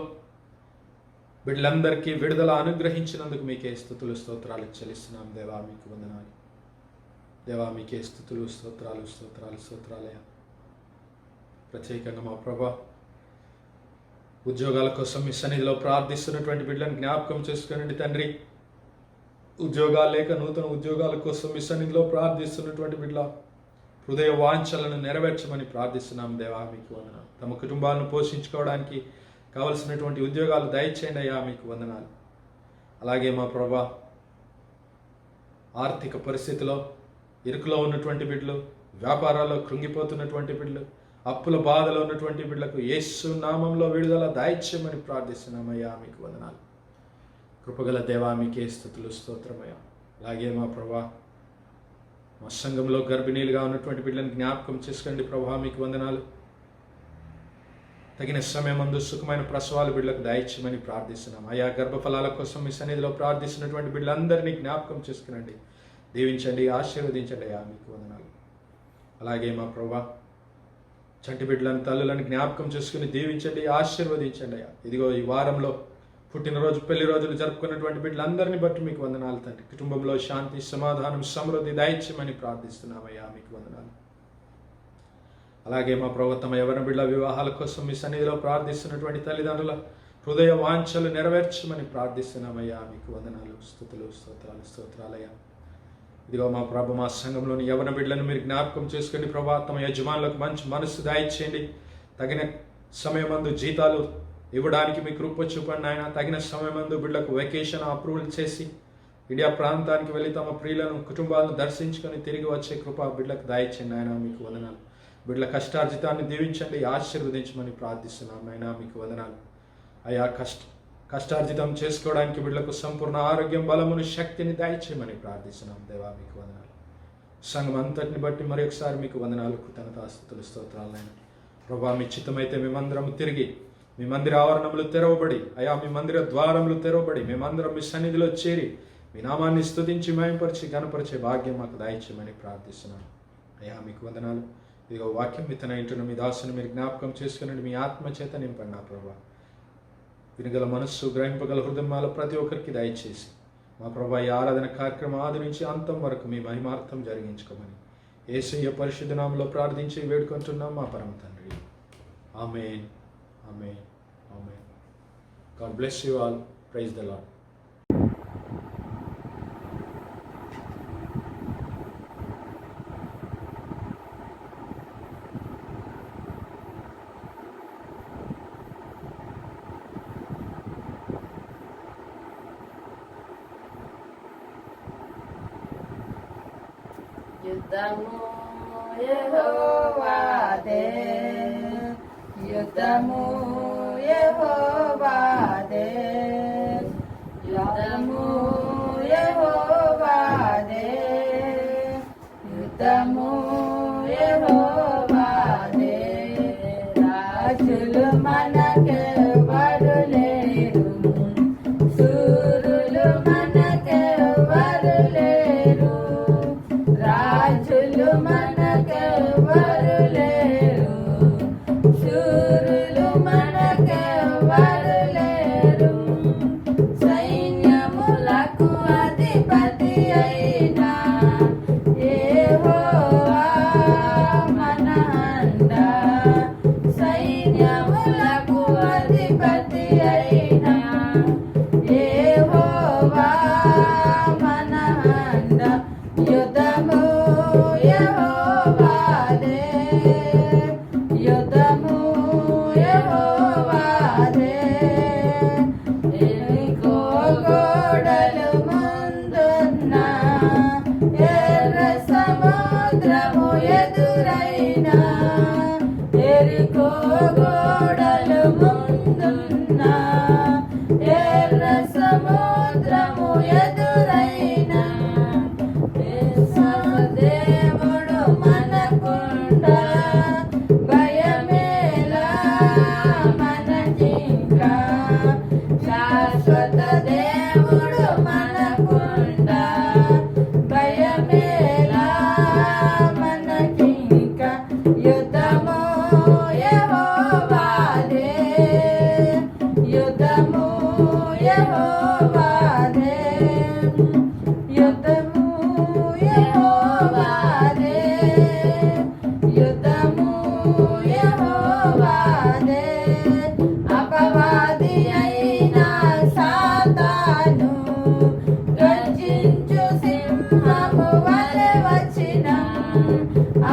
బిడ్డలందరికీ విడుదల అనుగ్రహించినందుకు మీకే స్తుతులు, స్తోత్రాలు చెల్లిస్తున్నాం దేవా, మీకు వందనాలు. దేవా మీకే స్తుతులు, స్తోత్రాలయ్యా. ప్రత్యేకంగా మా ప్రభా ఉద్యోగాల కోసం మీ సన్నిధిలో ప్రార్థిస్తున్నటువంటి బిడ్డలను జ్ఞాపకం చేసుకోనండి తండ్రి. ఉద్యోగాలు లేక నూతన ఉద్యోగాల కోసం మీ సన్నిధిలో ప్రార్థిస్తున్నటువంటి బిడ్డల హృదయ వాంఛలను నెరవేర్చమని ప్రార్థిస్తున్నాం దేవా, మీకు వందనాలు. తమ కుటుంబాలను పోషించుకోవడానికి కావలసినటువంటి ఉద్యోగాలు దయచేయండి అయ్యా, మీకు వందనాలు. అలాగే మా ప్రభా ఆర్థిక పరిస్థితిలో ఇరుకులో ఉన్నటువంటి బిడ్డలు, వ్యాపారాల్లో కృంగిపోతున్నటువంటి బిడ్డలు, అప్పుల బాధలో ఉన్నటువంటి బిడ్డలకు యేసు నామంలో విడుదల దయచేయమని ప్రార్థిస్తున్నామయ్యా, మీకు వందనాలు. కృపగల దేవా మీకే స్తుతులు, స్తోత్రమయ్యా. అలాగే మా ప్రభా మా సంఘంలో గర్భిణీలుగా ఉన్నటువంటి బిడ్డలను జ్ఞాపకం చేసుకోండి ప్రభా, మీకు వందనాలు. తగిన సమయమందు సుఖమైన ప్రసవాలు బిడ్డలకు దయచేయమని ప్రార్థిస్తున్నాం అయ్యా. గర్భఫలాల కోసం మీ సన్నిధిలో ప్రార్థిస్తున్నటువంటి బిడ్డలందరినీ జ్ఞాపకం చేసుకునండి, దీవించండి, ఆశీర్వదించండి అయ్యా, మీకు వందనాలు. అలాగే మా ప్రభా చంటి బిడ్డలను, తల్లులను జ్ఞాపకం చేసుకుని దీవించండి, ఆశీర్వదించండి అయ్యా. ఇదిగో ఈ వారంలో పుట్టినరోజు, పెళ్లి రోజులు జరుపుకున్నటువంటి బిడ్డలందరినీ బట్టి మీకు వందనాలు తండ్రి. కుటుంబంలో శాంతి, సమాధానం, సమృద్ధి దయచేయమని ప్రార్థిస్తున్నామయ్యా, మీకు వందనాలు. అలాగే మా ప్రభు తమ యవ్వన బిడ్డల వివాహాల కోసం మీ సన్నిధిలో ప్రార్థిస్తున్నటువంటి తల్లిదండ్రుల హృదయ వాంఛలు నెరవేర్చమని ప్రార్థిస్తున్నామయ్యా, మీకు వందనాలు, స్తుతులు, స్తోత్రాలయ్యా. ఇదిగో మా ప్రభు మా సంఘంలోని యవ్వన బిడ్డలను మీరు జ్ఞాపకం చేసుకోండి ప్రభా. తమ యజమానులకు మంచి మనస్సు దయచేయండి. తగిన సమయమందు జీతాలు ఇవ్వడానికి మీ కృప చూపండి ఆయన. తగిన సమయమందు బిడ్డలకు వెకేషన్ అప్రూవల్ చేసి ఇండియా ప్రాంతానికి వెళ్ళి తమ ప్రియులను, కుటుంబాలను దర్శించుకొని తిరిగి వచ్చే కృప బిడ్డలకు దయచేయండి ఆయన, మీకు వందనాలు. బిడ్డల కష్టార్జితాన్ని దీవించండి, ఆశీర్వదించమని ప్రార్థిస్తున్నాం నాయన, మీకు వందనాలు. అయా కష్టార్జితం చేసుకోవడానికి బిడ్డలకు సంపూర్ణ ఆరోగ్యం, బలమును, శక్తిని దయచేయమని ప్రార్థిస్తున్నాం దేవా. మీకు వందనాలు. సంఘం అంతటిని బట్టి మరొకసారి మీకు వందనాలు, కృతజ్ఞతాస్తుతులు, స్తోత్రాలైన ప్రభా. మీ చిత్తమైతే మేమందరం తిరిగి మీ మందిర ఆవరణములు తెరవబడి, అయా మీ మందిర ద్వారములు తెరవబడి, మేమందరం మీ సన్నిధిలో చేరి మీ నామాన్ని స్తుతించి మహిమపరిచి గణపరిచే భాగ్యం మాకు దయచేయమని ప్రార్థిస్తున్నాను అయ్యా. మీకు వందనాలు. ఇదిగో వాక్యం విత్తన ఇంటున్న మీ దాసుని మీరు జ్ఞాపకం చేసుకుని మీ ఆత్మచేత నింపండి నా ప్రభా. వినగల మనస్సు, గ్రహింపగల హృదయాలు ప్రతి ఒక్కరికి దయచేసి మా ప్రభా ఈ ఆరాధన కార్యక్రమం ఆది నుంచి అంతం వరకు మీ మహిమార్థం జరిగించుకోమని యేసయ్య పరిశుద్ధ నామములో ప్రార్థించి వేడుకుంటున్నాం మా పరమ తండ్రి. ఆమేన్, ఆమేన్, ఆమేన్. God bless you all. Praise the Lord. యుద్ధము యెహోవాదే, యుద్ధము యెహోవాదే, యుద్ధము యెహోవాదే, యుద్ధము యెహోవాదే. రాజులు మనకెవరు లేరు, శూరులు మనకెవరు లేరు, రాజులు మనకెవరు లేరు, శూరులు మనకెవరు లేరు. సైన్యములకు అధిపతి అయిన యెహోవా మన అండ, సైన్యములకు అధిపతి అయిన యెహోవా మన అండ. యుద్ధము యెహోవాదే, యుద్ధము యెహోవాదే. ఎరికో గోడలు ముందున్న, ఎర్ర సముద్రము ఎదురైన, ఎరికో గోడలు ముందున్న, ఎర్ర సముద్రము ఎదురైన, దేవుడు మనకుండ, భయమేలా మనకింకా. శాశ్వత దేవుడు మనకుండ, భయమేలా మనకింకా. యుద్ధము యెహోవాదే, యుద్ధము యెహోవాదే, యుద్ధము యెహోవాదే, యుద్ధము యెహోవాదే. అపవాది అయిన సాతాను గర్జించు సింహము వలె వచ్చిన,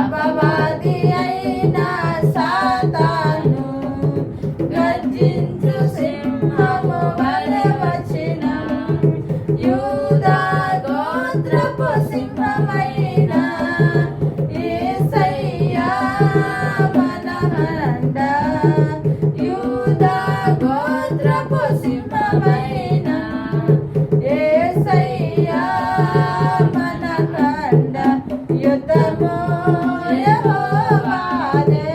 అపవాది అయిన సాతాను గర్జించు సింహము వలె వచ్చిన, యూదా గోత్రపు సింహమైన యేసయ్యా మన అండ, యూదా గోత్రపు సింహమైన యేసయ్యా మన అండ. యుద్ధము యెహోవాదే,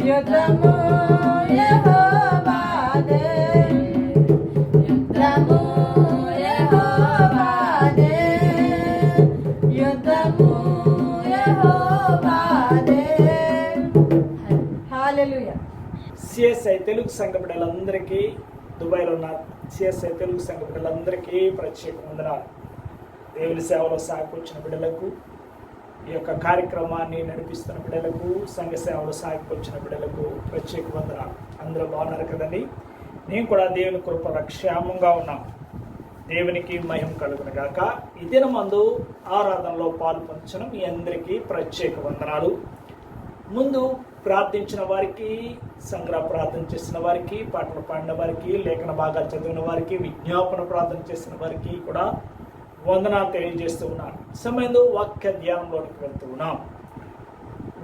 యుద్ధము యెహోవాదే, యుద్ధము యెహోవాదే, యుద్ధము యెహోవాదే. హల్లెలూయా. సిఎస్ఐ తెలుగు సంఘ బిడ్డలందరికీ, దుబాయ్లో ఉన్న సిఎస్ఐ తెలుగు సంఘ బిడ్డలందరికీ ప్రత్యేక వందనాలు. దేవుని సేవలో సాగిపోచ్చిన బిడ్డలకు, ఈ యొక్క కార్యక్రమాన్ని నడిపిస్తున్న బిడ్డలకు, సంఘ సేవలో సాగిపోచ్చిన బిడ్డలకు ప్రత్యేక వందనాలు. అందరూ బాగున్నారు కదండి. నేను కూడా దేవుని కృపలో క్షేమంగా ఉన్నాం. దేవునికి మహిమ కలుగును గాక. ఈ దినమందు ఆరాధనలో పాల్పంచిన మీ అందరికీ ప్రత్యేక వందనాలు. ముందు ప్రార్థించిన వారికి, సంగ్రహ ప్రార్థన చేసిన వారికి, పాటలు పాడిన వారికి, లేఖన భాగాలు చదివిన వారికి, విజ్ఞాపన ప్రార్థన చేసిన వారికి కూడా వందనాలు తెలియజేస్తూ ఉన్నాను. సమయంలో వాక్య ధ్యానంలోనికి వెళ్తూ ఉన్నాం.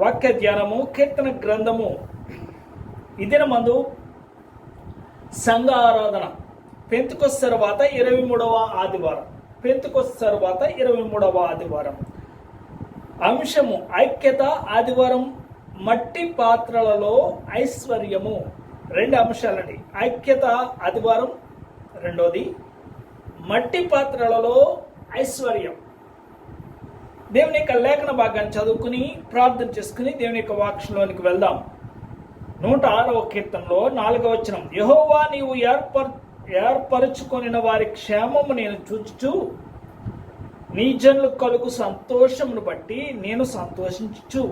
వాక్య ధ్యానము కీర్తన గ్రంథము. ఈ దినమందు సంఘ ఆరాధన పెంతెకొస్తు తర్వాత 23వ ఆదివారం. పెంతెకొస్తు తర్వాత 23వ ఆదివారం. అంశము ఐక్యత ఆదివారం. మట్టి పాత్రలలో ఐశ్వర్యము. 2 అంశాలండి. ఐక్యత ఆదివారం, రెండోది మట్టి పాత్రలలో ఐశ్వర్యం. దేవుని యొక్క లేఖన భాగాన్ని చదువుకుని ప్రార్థన చేసుకుని దేవుని యొక్క వాక్యంలోనికి వెళ్దాం. 106వ కీర్తనలో 4వ వచనం, యెహోవా నీవు ఏర్పరచుకొనిన వారి క్షేమము నేను చూచుచు నీ జనులకు కలుగు సంతోషమును బట్టి నేను సంతోషించుచు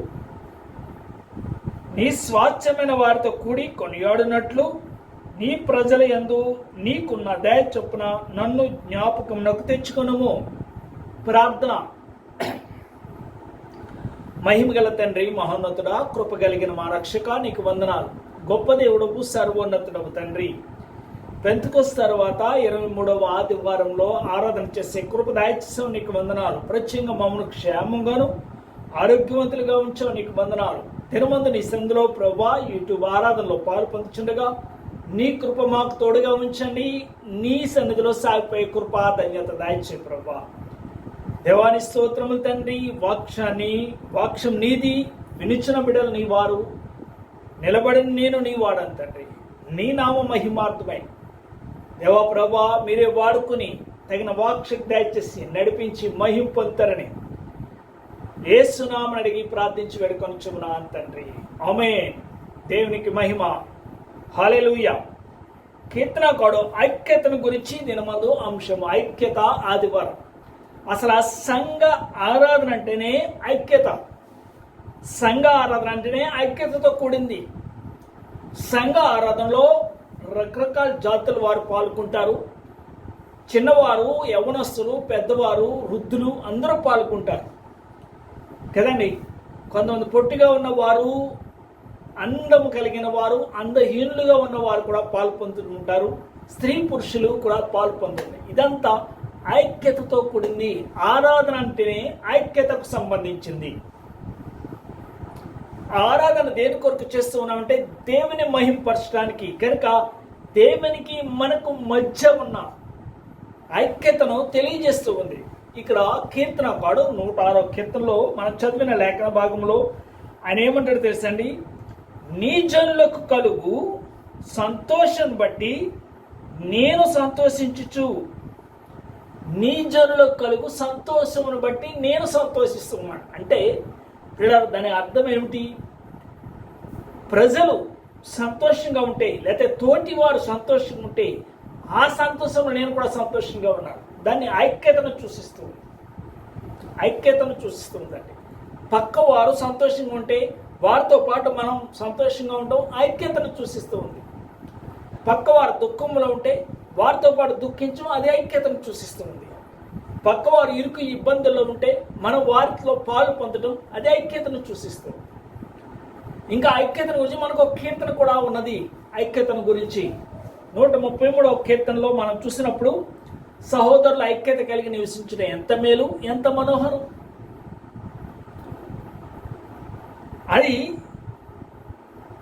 నీ స్వాస్థ్యమైన వారితో కూడి కొనియాడినట్లు నీ ప్రజల యందు నీకున్న దయ చొప్పున నన్ను జ్ఞాపకమునకు తెచ్చుకొనుము. ప్రార్థన. మహిమగల తండ్రి, మహోన్నతుడా, కృప కలిగిన మా రక్షక, నీకు వందనాలు. గొప్ప దేవుడవు, సర్వోన్నతుడవు తండ్రి. పెంతెకొస్తు తర్వాత 23వ ఆదివారంలో ఆరాధన చేసే కృప దయచేసావు, నీకు వందనాలు. ప్రత్యేకంగా మమ్మల్ని క్షేమంగాను ఆరోగ్యవంతులుగా ఉంచావు, నీకు వందనాలు. తిరుమందు నీ సందులో ప్రభా యూట్యూబ్ ఆరాధనలో పాలు పొందుచుండగా నీ కృప మాకు తోడుగా ఉంచండి. నీ సన్నిధిలో సాగిపోయే కృప ధన్యత దయచే ప్రభా. దేవాని స్తోత్రములు తండ్రి. వాక్యం నీది, వినిచిన బిడ్డలు నీ వారు, నిలబడిన నేను నీ వాడను తండ్రి. నీ నామ మహిమార్థమై దేవా ప్రభా మీరే వాడుకుని తగిన వాక్శక్తి దయచేసి నడిపించి మహిమ పొందుతారని యేసునామమున అడిగి ప్రార్థించి వేడుకొనుచున్నాను తండ్రి. ఆమేన్. దేవునికి మహిమ. హల్లెలూయా. కీర్తనకారుడు ఐక్యతను గురించి దినమందు అంశం ఐక్యత ఆదివారం. అసలు ఆ సంఘ ఆరాధన అంటేనే ఐక్యత. సంఘ ఆరాధన అంటేనే ఐక్యతతో కూడింది. సంఘ ఆరాధనలో రకరకాల జాతుల వారు పాల్గొంటారు. చిన్నవారు, యవ్వనస్తులు, పెద్దవారు, వృద్ధులు అందరూ పాల్గొంటారు కదండి. కొంతమంది పొట్టిగా ఉన్నవారు, అందము కలిగిన వారు, అందహీనులుగా ఉన్నవారు కూడా పాల్పొందుతుంటారు. స్త్రీ పురుషులు కూడా పాల్పొందుతారు. ఇదంతా ఐక్యతతో కూడింది. ఆరాధన అంటేనే ఐక్యతకు సంబంధించింది. ఆరాధన దేని కొరకు చేస్తూ ఉన్నామంటే దేవుని మహింపరచడానికి. కనుక దేవునికి మనకు మధ్య ఉన్న ఐక్యతను తెలియజేస్తూ ఉంది. ఇక్కడ కీర్తనకారుడు 106వ కీర్తనలో మనం చదివిన లేఖన భాగంలో ఆయన ఏమంటాడు తెలుసండి, నీ జనులకు కలుగు సంతోషం బట్టి నేను సంతోషించుచు. నీ జనులకు కలుగు సంతోషమును బట్టి నేను సంతోషిస్తున్నాను అంటే దాని అర్థం ఏమిటి? ప్రజలు సంతోషంగా ఉంటే, లేకపోతే తోటి వారు సంతోషంగా ఉంటే ఆ సంతోషంలో నేను కూడా సంతోషంగా ఉన్నాను. దాన్ని ఐక్యతను చూసిస్తుందండి. పక్క వారు సంతోషంగా ఉంటే వారితో పాటు మనం సంతోషంగా ఉండడం ఐక్యతను సూచిస్తూ ఉంది. పక్కవారు దుఃఖంలో ఉంటే వారితో పాటు దుఃఖించడం అది ఐక్యతను సూచిస్తుంది. పక్కవారు ఇరుకు ఇబ్బందుల్లో ఉంటే మనం వారిలో పాలు పొందడం అది ఐక్యతను సూచిస్తుంది. ఇంకా ఐక్యతను గురించి మనకు ఒక కీర్తన కూడా ఉన్నది. ఐక్యతను గురించి 133వ కీర్తనలో మనం చూసినప్పుడు సహోదరుల ఐక్యత కలిగి నివసించడం ఎంత మేలు, ఎంత మనోహరం. అది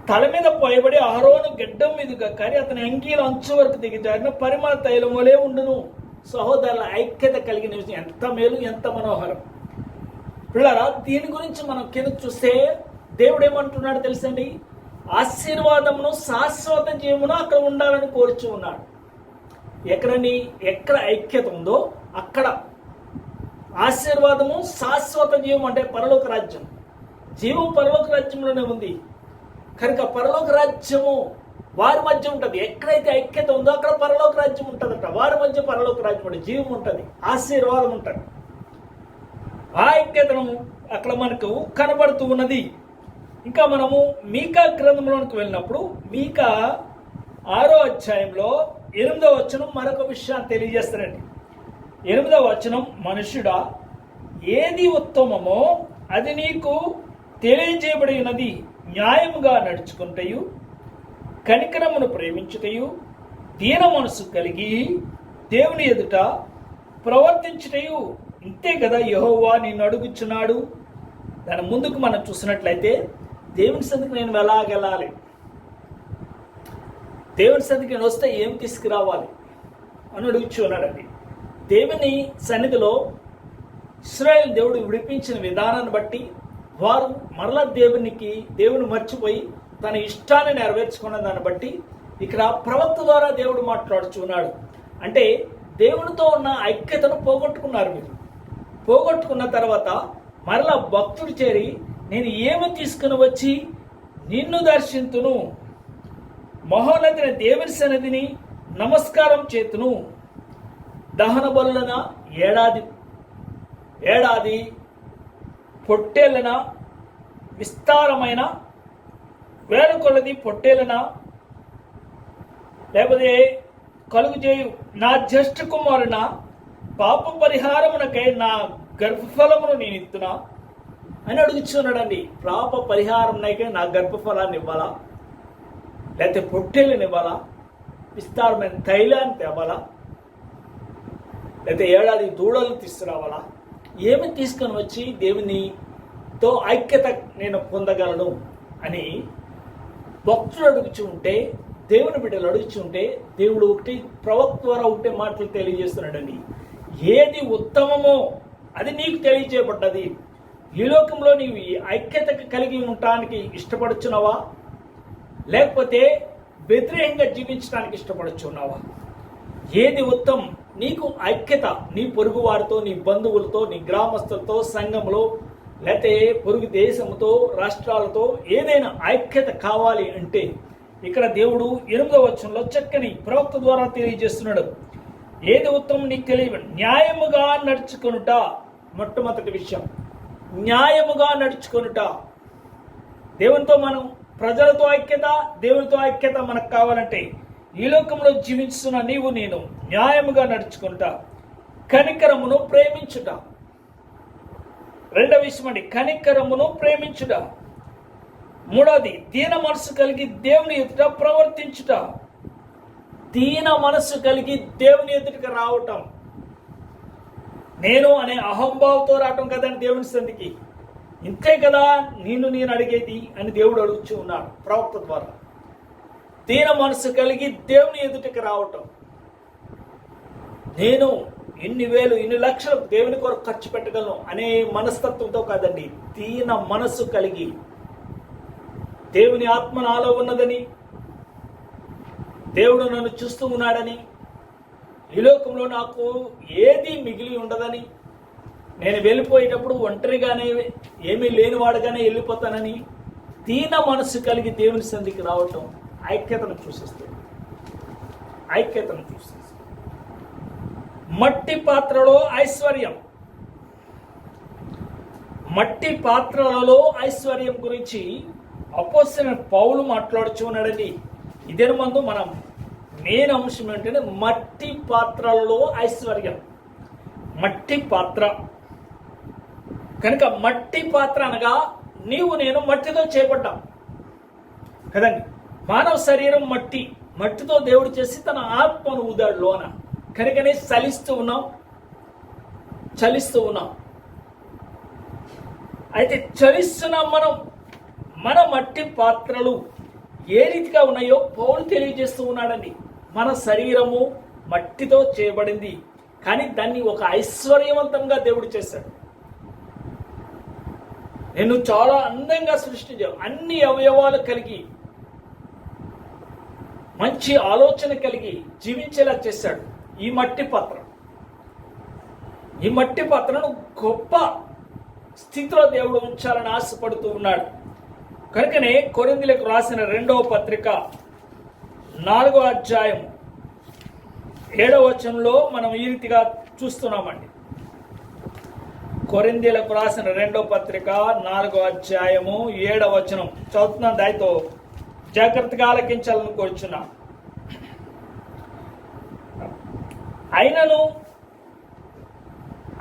తల మీద పోయబడి అహరోను గడ్డం మీదుగా కారి అతని అంగీల అంచు వరకు దిగజారిన పరిమళ తైలములే ఉండును. సహోదరుల ఐక్యత కలిగి నివసించడం ఎంత మేలు, ఎంత మనోహరం. పిల్లరా, దీని గురించి మనం కింద చూస్తే దేవుడు ఏమంటున్నాడు తెలుసండి, ఆశీర్వాదమును శాశ్వత జీవమును అక్కడ ఉండాలని కోరుచు ఉన్నాడు. ఎక్కడ ఐక్యత ఉందో అక్కడ ఆశీర్వాదము, శాశ్వత జీవం అంటే పరలోక రాజ్యం. జీవం పరలోక రాజ్యంలోనే ఉంది. కనుక పరలోక రాజ్యము వారి మధ్య ఉంటుంది. ఎక్కడైతే ఐక్యత ఉందో అక్కడ పరలోక రాజ్యం ఉంటుందట. వారి మధ్య పరలోక రాజ్యం ఉంటుంది, జీవం ఉంటుంది, ఆశీర్వాదం ఉంటుంది. ఆ ఐక్యతను అక్కడ మనకు కనబడుతూ ఉన్నది. ఇంకా మనము మీకా గ్రంథంలోనికి వెళ్ళినప్పుడు మీకా 6వ అధ్యాయంలో 8వ వచనం మరొక విషయాన్ని తెలియజేస్తారండి. 8వ వచనం, మనుష్యుడా ఏది ఉత్తమమో అది నీకు తెలియజేయబడి ఉన్నది, న్యాయముగా నడుచుకుంటయు కనికరమును ప్రేమించుటయు దీన మనసు కలిగి దేవుని ఎదుట ప్రవర్తించుటయు. ఇంతే కదా యెహోవా నిన్ను అడుగుచున్నాడు. దాని ముందుకు మనం చూసినట్లయితే దేవుని సన్నిధికి నేను ఎలాగెళ్ళాలి, దేవుని సన్నిధికి నేను వస్తే ఏం తీసుకురావాలి అని అడుగుచూ ఉన్నాడండి. దేవుని సన్నిధిలో ఇశ్రాయేలు దేవుడు విడిపించిన విధానాన్ని బట్టి వారు మరలా దేవుని మర్చిపోయి తన ఇష్టాన్ని నెరవేర్చుకున్న దాన్ని బట్టి ఇక్కడ ప్రవక్త ద్వారా దేవుడు మాట్లాడుచున్నాడు. అంటే దేవునితో ఉన్న ఐక్యతను పోగొట్టుకున్నారు. మీరు పోగొట్టుకున్న తర్వాత మరలా భక్తుడు చేరి నేను ఏమి తీసుకుని వచ్చి నిన్ను దర్శింతును, మహోన్నతైన దేవుని సన్నిధిని నమస్కారం చేతును, దహన బలులన ఏడాది పొట్టేళ్ళన విస్తారమైన వేల కొలది పొట్టేళ్ళన లేకపోతే కలుగు చేయు నా జ్యేష్ఠ కుమారున పాప పరిహారమునకై నా గర్భఫలమును నేను ఇస్తున్నా అని అడుగుతున్నాడండి. పాప పరిహారంకై నా గర్భఫలాన్ని ఇవ్వాలా, లేకపోతే పొట్టేళ్ళని ఇవ్వాలా, విస్తారమైన తైలాన్ని తేవాలా, లేకపోతే ఏడాది దూడలను తీసుకురావాలా, ఏమి తీసుకొని వచ్చి దేవునితో ఐక్యత నేను పొందగలను అని భక్తులు అడుగుచూ ఉంటే, దేవుని బిడ్డలు అడుగుచూ ఉంటే దేవుడు ఒకటి ప్రవక్త ద్వారా ఒకటే మాటలు తెలియజేస్తున్నాడండి. ఏది ఉత్తమమో అది నీకు తెలియజేయబడ్డది. ఈ లోకంలో నీవు ఐక్యత కలిగి ఉండటానికి ఇష్టపడుచున్నావా, లేకపోతే వ్యతిరేకంగా జీవించడానికి ఇష్టపడుచున్నావా? ఏది ఉత్తమం? నీకు ఐక్యత నీ పొరుగు వారితో, నీ బంధువులతో, నీ గ్రామస్తులతో, సంఘంలో, లేకపోతే పొరుగు దేశంతో, రాష్ట్రాలతో ఏదైనా ఐక్యత కావాలి అంటే ఇక్కడ దేవుడు 8వ వచనంలో చక్కని ప్రవక్త ద్వారా తెలియజేస్తున్నాడు. ఏది ఉత్తమం నీకు తెలియ, న్యాయముగా నడుచుకొనుట. మొట్టమొదటి విషయం న్యాయముగా నడుచుకొనుట. దేవునితో మనం ప్రజలతో ఐక్యత, దేవునితో ఐక్యత మనకు కావాలంటే ఈ లోకంలో జీవిస్తున్న నీవు నేను న్యాయముగా నడుచుకుంటా, కనికరమును ప్రేమించుట. రెండవ విషయం అండి, కనికరమును ప్రేమించుట. మూడవది దీన మనసు కలిగి దేవుని ఎదుట ప్రవర్తించుట. దీన మనసు కలిగి దేవుని ఎదుటికి రావటం, నేను అనే అహంభావంతో రావటం కదండి దేవుని సంధికి. ఇంతే కదా నేను అడిగేది అని దేవుడు అడుగుచూ ఉన్నాడు ప్రవక్త ద్వారా. దీన మనసు కలిగి దేవుని ఎదుటికి రావటం. నేను ఇన్ని వేలు ఇన్ని లక్షలు దేవుని కొరకు ఖర్చు పెట్టగలను అనే మనస్తత్వంతో కాదండి, దీన మనసు కలిగి దేవుని ఆత్మ నాలో ఉన్నదని, దేవుడు నన్ను చూస్తూ ఉన్నాడని, ఈ లోకంలో నాకు ఏది మిగిలి ఉండదని, నేను వెళ్ళిపోయేటప్పుడు ఒంటరిగానే ఏమీ లేనివాడుగానే వెళ్ళిపోతానని దీన మనసు కలిగి దేవుని సంధికి రావటం ఐక్యతను చూసేస్తుంది. మట్టి పాత్రలో ఐశ్వర్యం. మట్టి పాత్రలలో ఐశ్వర్యం గురించి అపోస్తలుడైన పౌలు మాట్లాడుచూ ఉన్నాడండి. ఇదే మందు మనం మెయిన్ అంశం ఏంటంటే మట్టి పాత్రలలో ఐశ్వర్యం. మట్టి పాత్ర కనుక మట్టి పాత్ర అనగా నీవు నేను మట్టితో చేయబడ్డాం కదండి. మానవ శరీరం మట్టితో దేవుడు చేసి తన ఆత్మను ఊదాడు లోన. కనుకనే చలిస్తూ ఉన్నాం. అయితే చలిస్తున్నాం మన మట్టి పాత్రలు ఏ రీతిగా ఉన్నాయో పౌలు తెలియజేస్తూ ఉన్నాడండి. మన శరీరము మట్టితో చేయబడింది, కానీ దాన్ని ఒక ఐశ్వర్యవంతంగా దేవుడు చేశాడు. నేను చాలా అందంగా సృష్టించావు, అన్ని అవయవాలు కలిగి మంచి ఆలోచన కలిగి జీవించేలా చేశాడు. ఈ మట్టి పాత్రను గొప్ప స్థితిలో దేవుడు ఉంచాలని ఆశపడుతూ ఉన్నాడు. కనుకనే కొరింథీయులకు రాసిన 2వ పత్రిక 4వ అధ్యాయం 7వ వచనంలో మనం ఈ రీతిగా చూస్తున్నామండి. కొరింథీయులకు రాసిన 2వ పత్రిక 4వ అధ్యాయము 7వ వచనం చదువుతున్నాను. దానితో జాగ్రత్తగా ఆలకించాలని కోరుచున్నా. అయినను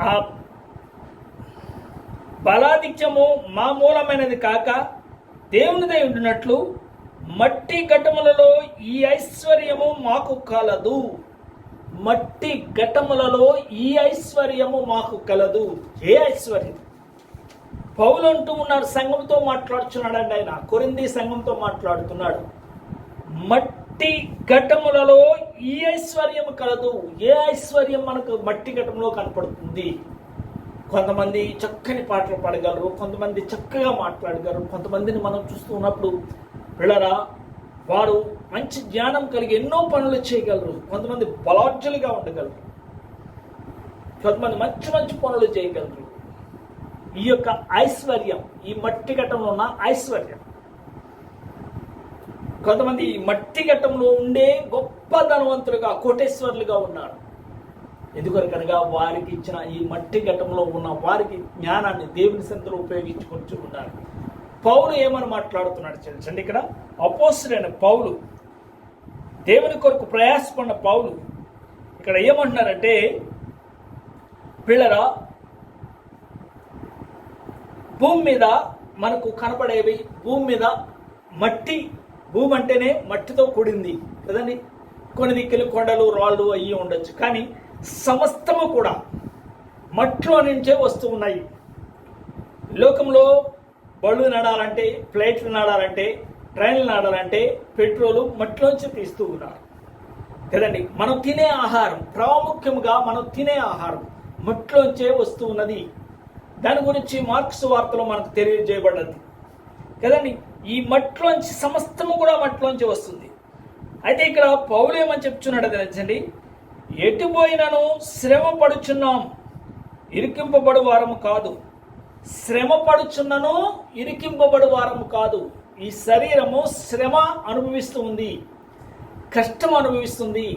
ఆ బలాధిక్యము మా మూలమైనది కాక దేవునిదై ఉండినట్లు మట్టి ఘటములలో ఈ ఐశ్వర్యము మాకు కలదు. మట్టి ఘటములలో ఈ ఐశ్వర్యము మాకు కలదు. ఏ ఐశ్వర్యం? పౌలు అంటూ ఉన్నారు, సంఘంతో మాట్లాడుతున్నాడండి. ఆయన కొరింథీ సంఘంతో మాట్లాడుతున్నాడు. మట్టి ఘటములలో ఈ ఐశ్వర్యం కలదు. ఏ ఐశ్వర్యం మనకు మట్టి ఘటంలో కనపడుతుంది? కొంతమంది చక్కని పాటలు పాడగలరు, కొంతమంది చక్కగా మాట్లాడగలరు, కొంతమందిని మనం చూస్తూ ఉన్నప్పుడు పిల్లరా వారు మంచి జ్ఞానం కలిగి ఎన్నో పనులు చేయగలరు, కొంతమంది బలాఢ్యులుగా ఉండగలరు, కొంతమంది మంచి మంచి పనులు చేయగలరు. ఈ యొక్క ఐశ్వర్యం ఈ మట్టి ఘటంలో ఉన్న ఐశ్వర్యం. కొంతమంది ఈ మట్టి ఘట్టంలో ఉండే గొప్ప ధనవంతులుగా కోటేశ్వరులుగా ఉన్నారు. ఎందుకనగా వారికి ఇచ్చిన ఈ మట్టి ఘట్టంలో ఉన్న వారికి జ్ఞానాన్ని దేవుని సంతలో ఉపయోగించుకుంటూ ఉన్నారు. పౌలు ఏమని మాట్లాడుతున్నాడు తెలుసండి? ఇక్కడ అపోస్తలుడైన పౌలు, దేవుని కొరకు ప్రయాసపడిన పౌలు ఇక్కడ ఏమంటున్నారంటే, పిల్లరా భూమి మీద మనకు కనపడేవి, భూమి మీద మట్టి, భూమి అంటేనే మట్టితో కూడింది కదండి. కొన్ని దిక్కులు కొండలు రాళ్ళు అయ్యి ఉండొచ్చు, కానీ సమస్తము కూడా మట్టిలో నుంచే వస్తూ ఉన్నాయి. లోకంలో బళ్ళు నడాలంటే, ఫ్లైట్లు నడాలంటే, ట్రైన్లు నడాలంటే పెట్రోలు మట్టిలోంచి తీస్తూ ఉన్నారు కదండి. మనం తినే ఆహారం, ప్రాముఖ్యంగా మనం తినే ఆహారం మట్టిలోంచే వస్తూ ఉన్నది. దాని గురించి మార్క్స్ వార్తలో మనకు తెలియజేయబడ్డది కదండి. ఈ మట్టిలోంచి సమస్తము కూడా మట్టిలోంచి వస్తుంది. అయితే ఇక్కడ పౌలు ఏమని చెప్తున్నాడు తెలుసండి? ఎటు పోయినను శ్రమ పడుచున్నాం, ఇరికింపబడు వారము కాదు. శ్రమ పడుచున్నను ఇరికింపబడు వారము కాదు. ఈ శరీరము శ్రమ అనుభవిస్తూ ఉంది, కష్టం అనుభవిస్తుంది,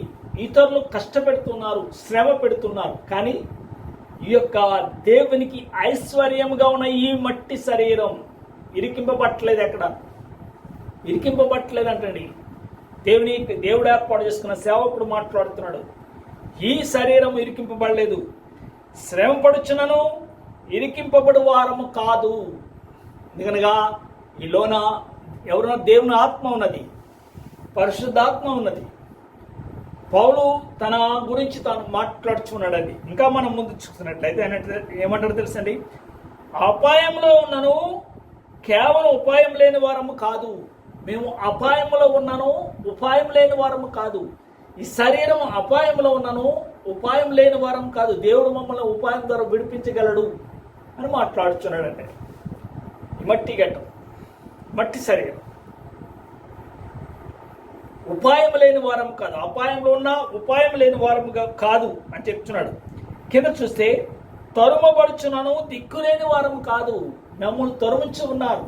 ఇతరులు కష్టపెడుతున్నారు, శ్రమ పెడుతున్నారు. కానీ ఈ యొక్క దేవునికి ఐశ్వర్యముగా ఉన్న ఈ మట్టి శరీరం ఇరికింపబట్టలేదు. ఎక్కడ ఇరికింపబట్టలేదు అంటండి. దేవుడు ఏర్పాటు చేసుకున్న సేవకుడు మాట్లాడుతున్నాడు. ఈ శరీరం ఇరికింపబడలేదు. శ్రమ పడుచున్నను ఇరికింపబడు వారము కాదు. ఎందుకనగా ఈ లోన ఎవరైనా దేవుని ఆత్మ ఉన్నది, పరిశుద్ధాత్మ ఉన్నది. పౌలు తన గురించి తాను మాట్లాడుచున్నాడండి. ఇంకా మనం ముందు చూస్తున్నట్లయితే ఏమంటారు తెలుసండి? అపాయంలో ఉన్నను కేవలం ఉపాయం లేని వారము కాదు. మేము అపాయంలో ఉన్నాను, ఉపాయం లేని వారము కాదు. ఈ శరీరం అపాయంలో ఉన్నాను, ఉపాయం లేని వారం కాదు. దేవుడు మమ్మల్ని ఉపాయం ద్వారా విడిపించగలడు అని మాట్లాడుచున్నాడండి. ఈ మట్టి ఘట్టం, మట్టి శరీరం ఉపాయం లేని వారం కాదు, అపాయంలో ఉన్న ఉపాయం లేని వారముగా కాదు అని చెప్తున్నాడు. కింద చూస్తే తరుమబడుచున్నాను, దిక్కులేని వారం కాదు. మమ్మల్ని తరుముచి ఉన్నారు,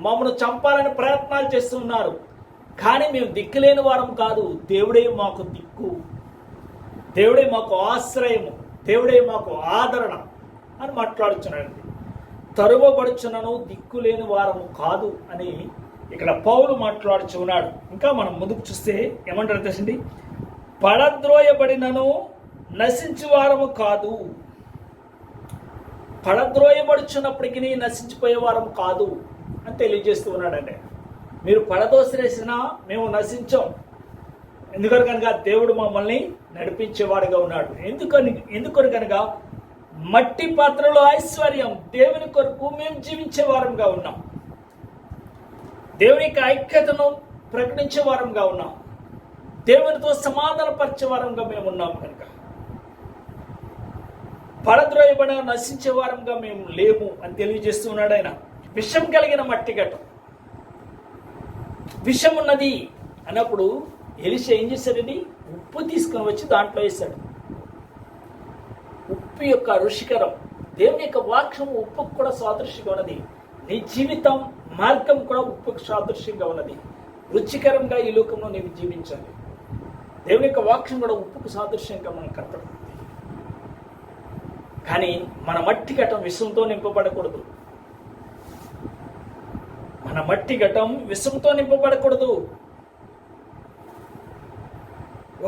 మమ్మను చంపాలని ప్రయత్నాలు చేస్తున్నారు, కానీ మేము దిక్కులేని వారం కాదు. దేవుడే మాకు దిక్కు, దేవుడే మాకు ఆశ్రయము, దేవుడే మాకు ఆదరణ అని మాట్లాడుచున్నాడు. తరువబడుచున్నను దిక్కులేని వారము కాదు అని ఇక్కడ పౌలు మాట్లాడుచు ఉన్నాడు. ఇంకా మనం ముందుకు చూస్తే ఏమంటారు తెలిసింది? పడద్రోయబడినను నశించు వారము కాదు. పడద్రోయబడుచున్నప్పటికీ నశించిపోయే వారం కాదు అని తెలియజేస్తూ ఉన్నాడండి. మీరు పడదోసిరేసినా మేము నశించాం. ఎందుకని కనుక దేవుడు మమ్మల్ని నడిపించేవాడుగా ఉన్నాడు. ఎందుకని కనుక మట్టి పాత్రలో ఐశ్వర్యం, దేవుని కొరకు మేము జీవించే వారంగా ఉన్నాం, దేవునికి ఐక్యతను ప్రకటించే వారంగా ఉన్నాం, దేవునితో సమాధానపరిచే వారంగా మేము ఉన్నాం. కనుక పడద్రోయబడిన నశించే వారంగా మేము లేము అని తెలియజేస్తూ ఉన్నాడు ఆయన. విషం కలిగిన మట్టి ఘట్టం, విషం ఉన్నది అన్నప్పుడు ఎలీషా ఏం చేశాడండి? ఉప్పు తీసుకొని వచ్చి దాంట్లో వేశాడు. ఉప్పు యొక్క రుచికరం, దేవుని యొక్క వాక్యం ఉప్పుకు కూడా సాదృశ్యంగా ఉన్నది. నీ జీవితం మార్గం కూడా ఉప్పుకు సాదృశ్యంగా ఉన్నది. రుచికరంగా ఈ లోకంలో నీవు జీవించాలి. దేవుని యొక్క వాక్యం కూడా ఉప్పుకు సాదృశ్యంగా మనకు కనపడుతుంది. కానీ మన మట్టి ఘటం విషంతో నింపబడకూడదు. మన మట్టి ఘటం విషంతో నింపబడకూడదు.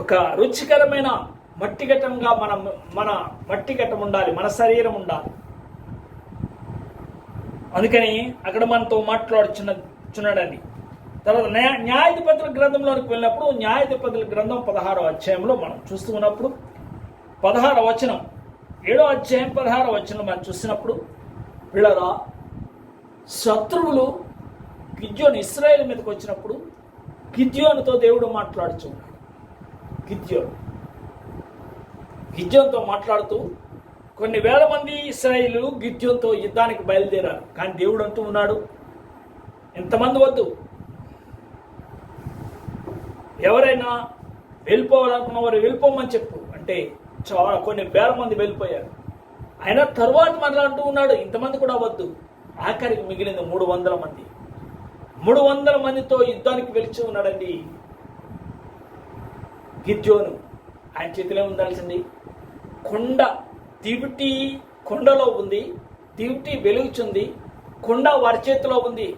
ఒక రుచికరమైన మట్టి ఘటంగా మన మట్టి ఘటం ఉండాలి, మన శరీరం ఉండాలి. అందుకని అక్కడ మనతో మాట్లాడుచున్నాడండి. తర్వాత న్యాయాధిపతుల గ్రంథంలోనికి వెళ్ళినప్పుడు న్యాయాధిపతుల గ్రంథం 16వ అధ్యాయంలో మనం చూస్తూ ఉన్నప్పుడు 16వ వచనం, 7వ అధ్యాయం 16వ వచనం మనం చూసినప్పుడు, వీళ్ళరా శత్రువులు గిద్యోను ఇశ్రాయేలు మీదకి వచ్చినప్పుడు గిద్యోనుతో దేవుడు మాట్లాడుచున్నాడు. గిద్యోనుతో మాట్లాడుతూ కొన్ని వేల మంది ఇశ్రాయేలీయులు గిద్యోనుతో యుద్ధానికి బయలుదేరారు. కానీ దేవుడు అంటూ ఉన్నాడు, ఇంతమంది వద్దు, ఎవరైనా వెళ్ళిపోవాలనుకున్న వారు వెళ్ళిపోమని చెప్పు అంటే చాలా కొన్ని వేల మంది వెళ్ళిపోయారు. ఆయన తరువాత మాట్లాడుతూ ఉన్నాడు, ఇంతమంది కూడా వద్దు. ఆఖరికి మిగిలింది 300 మంది. 300 మందితో యుద్ధానికి వెలిచి ఉన్నాడండి గిద్యోను. ఆయన చేతిలో ఉండాల్సింది కొండ, దివిటి కొండలో ఉంది, దివిటి వెలుగుచుంది, కొండ వారి చేతిలో ఉంది.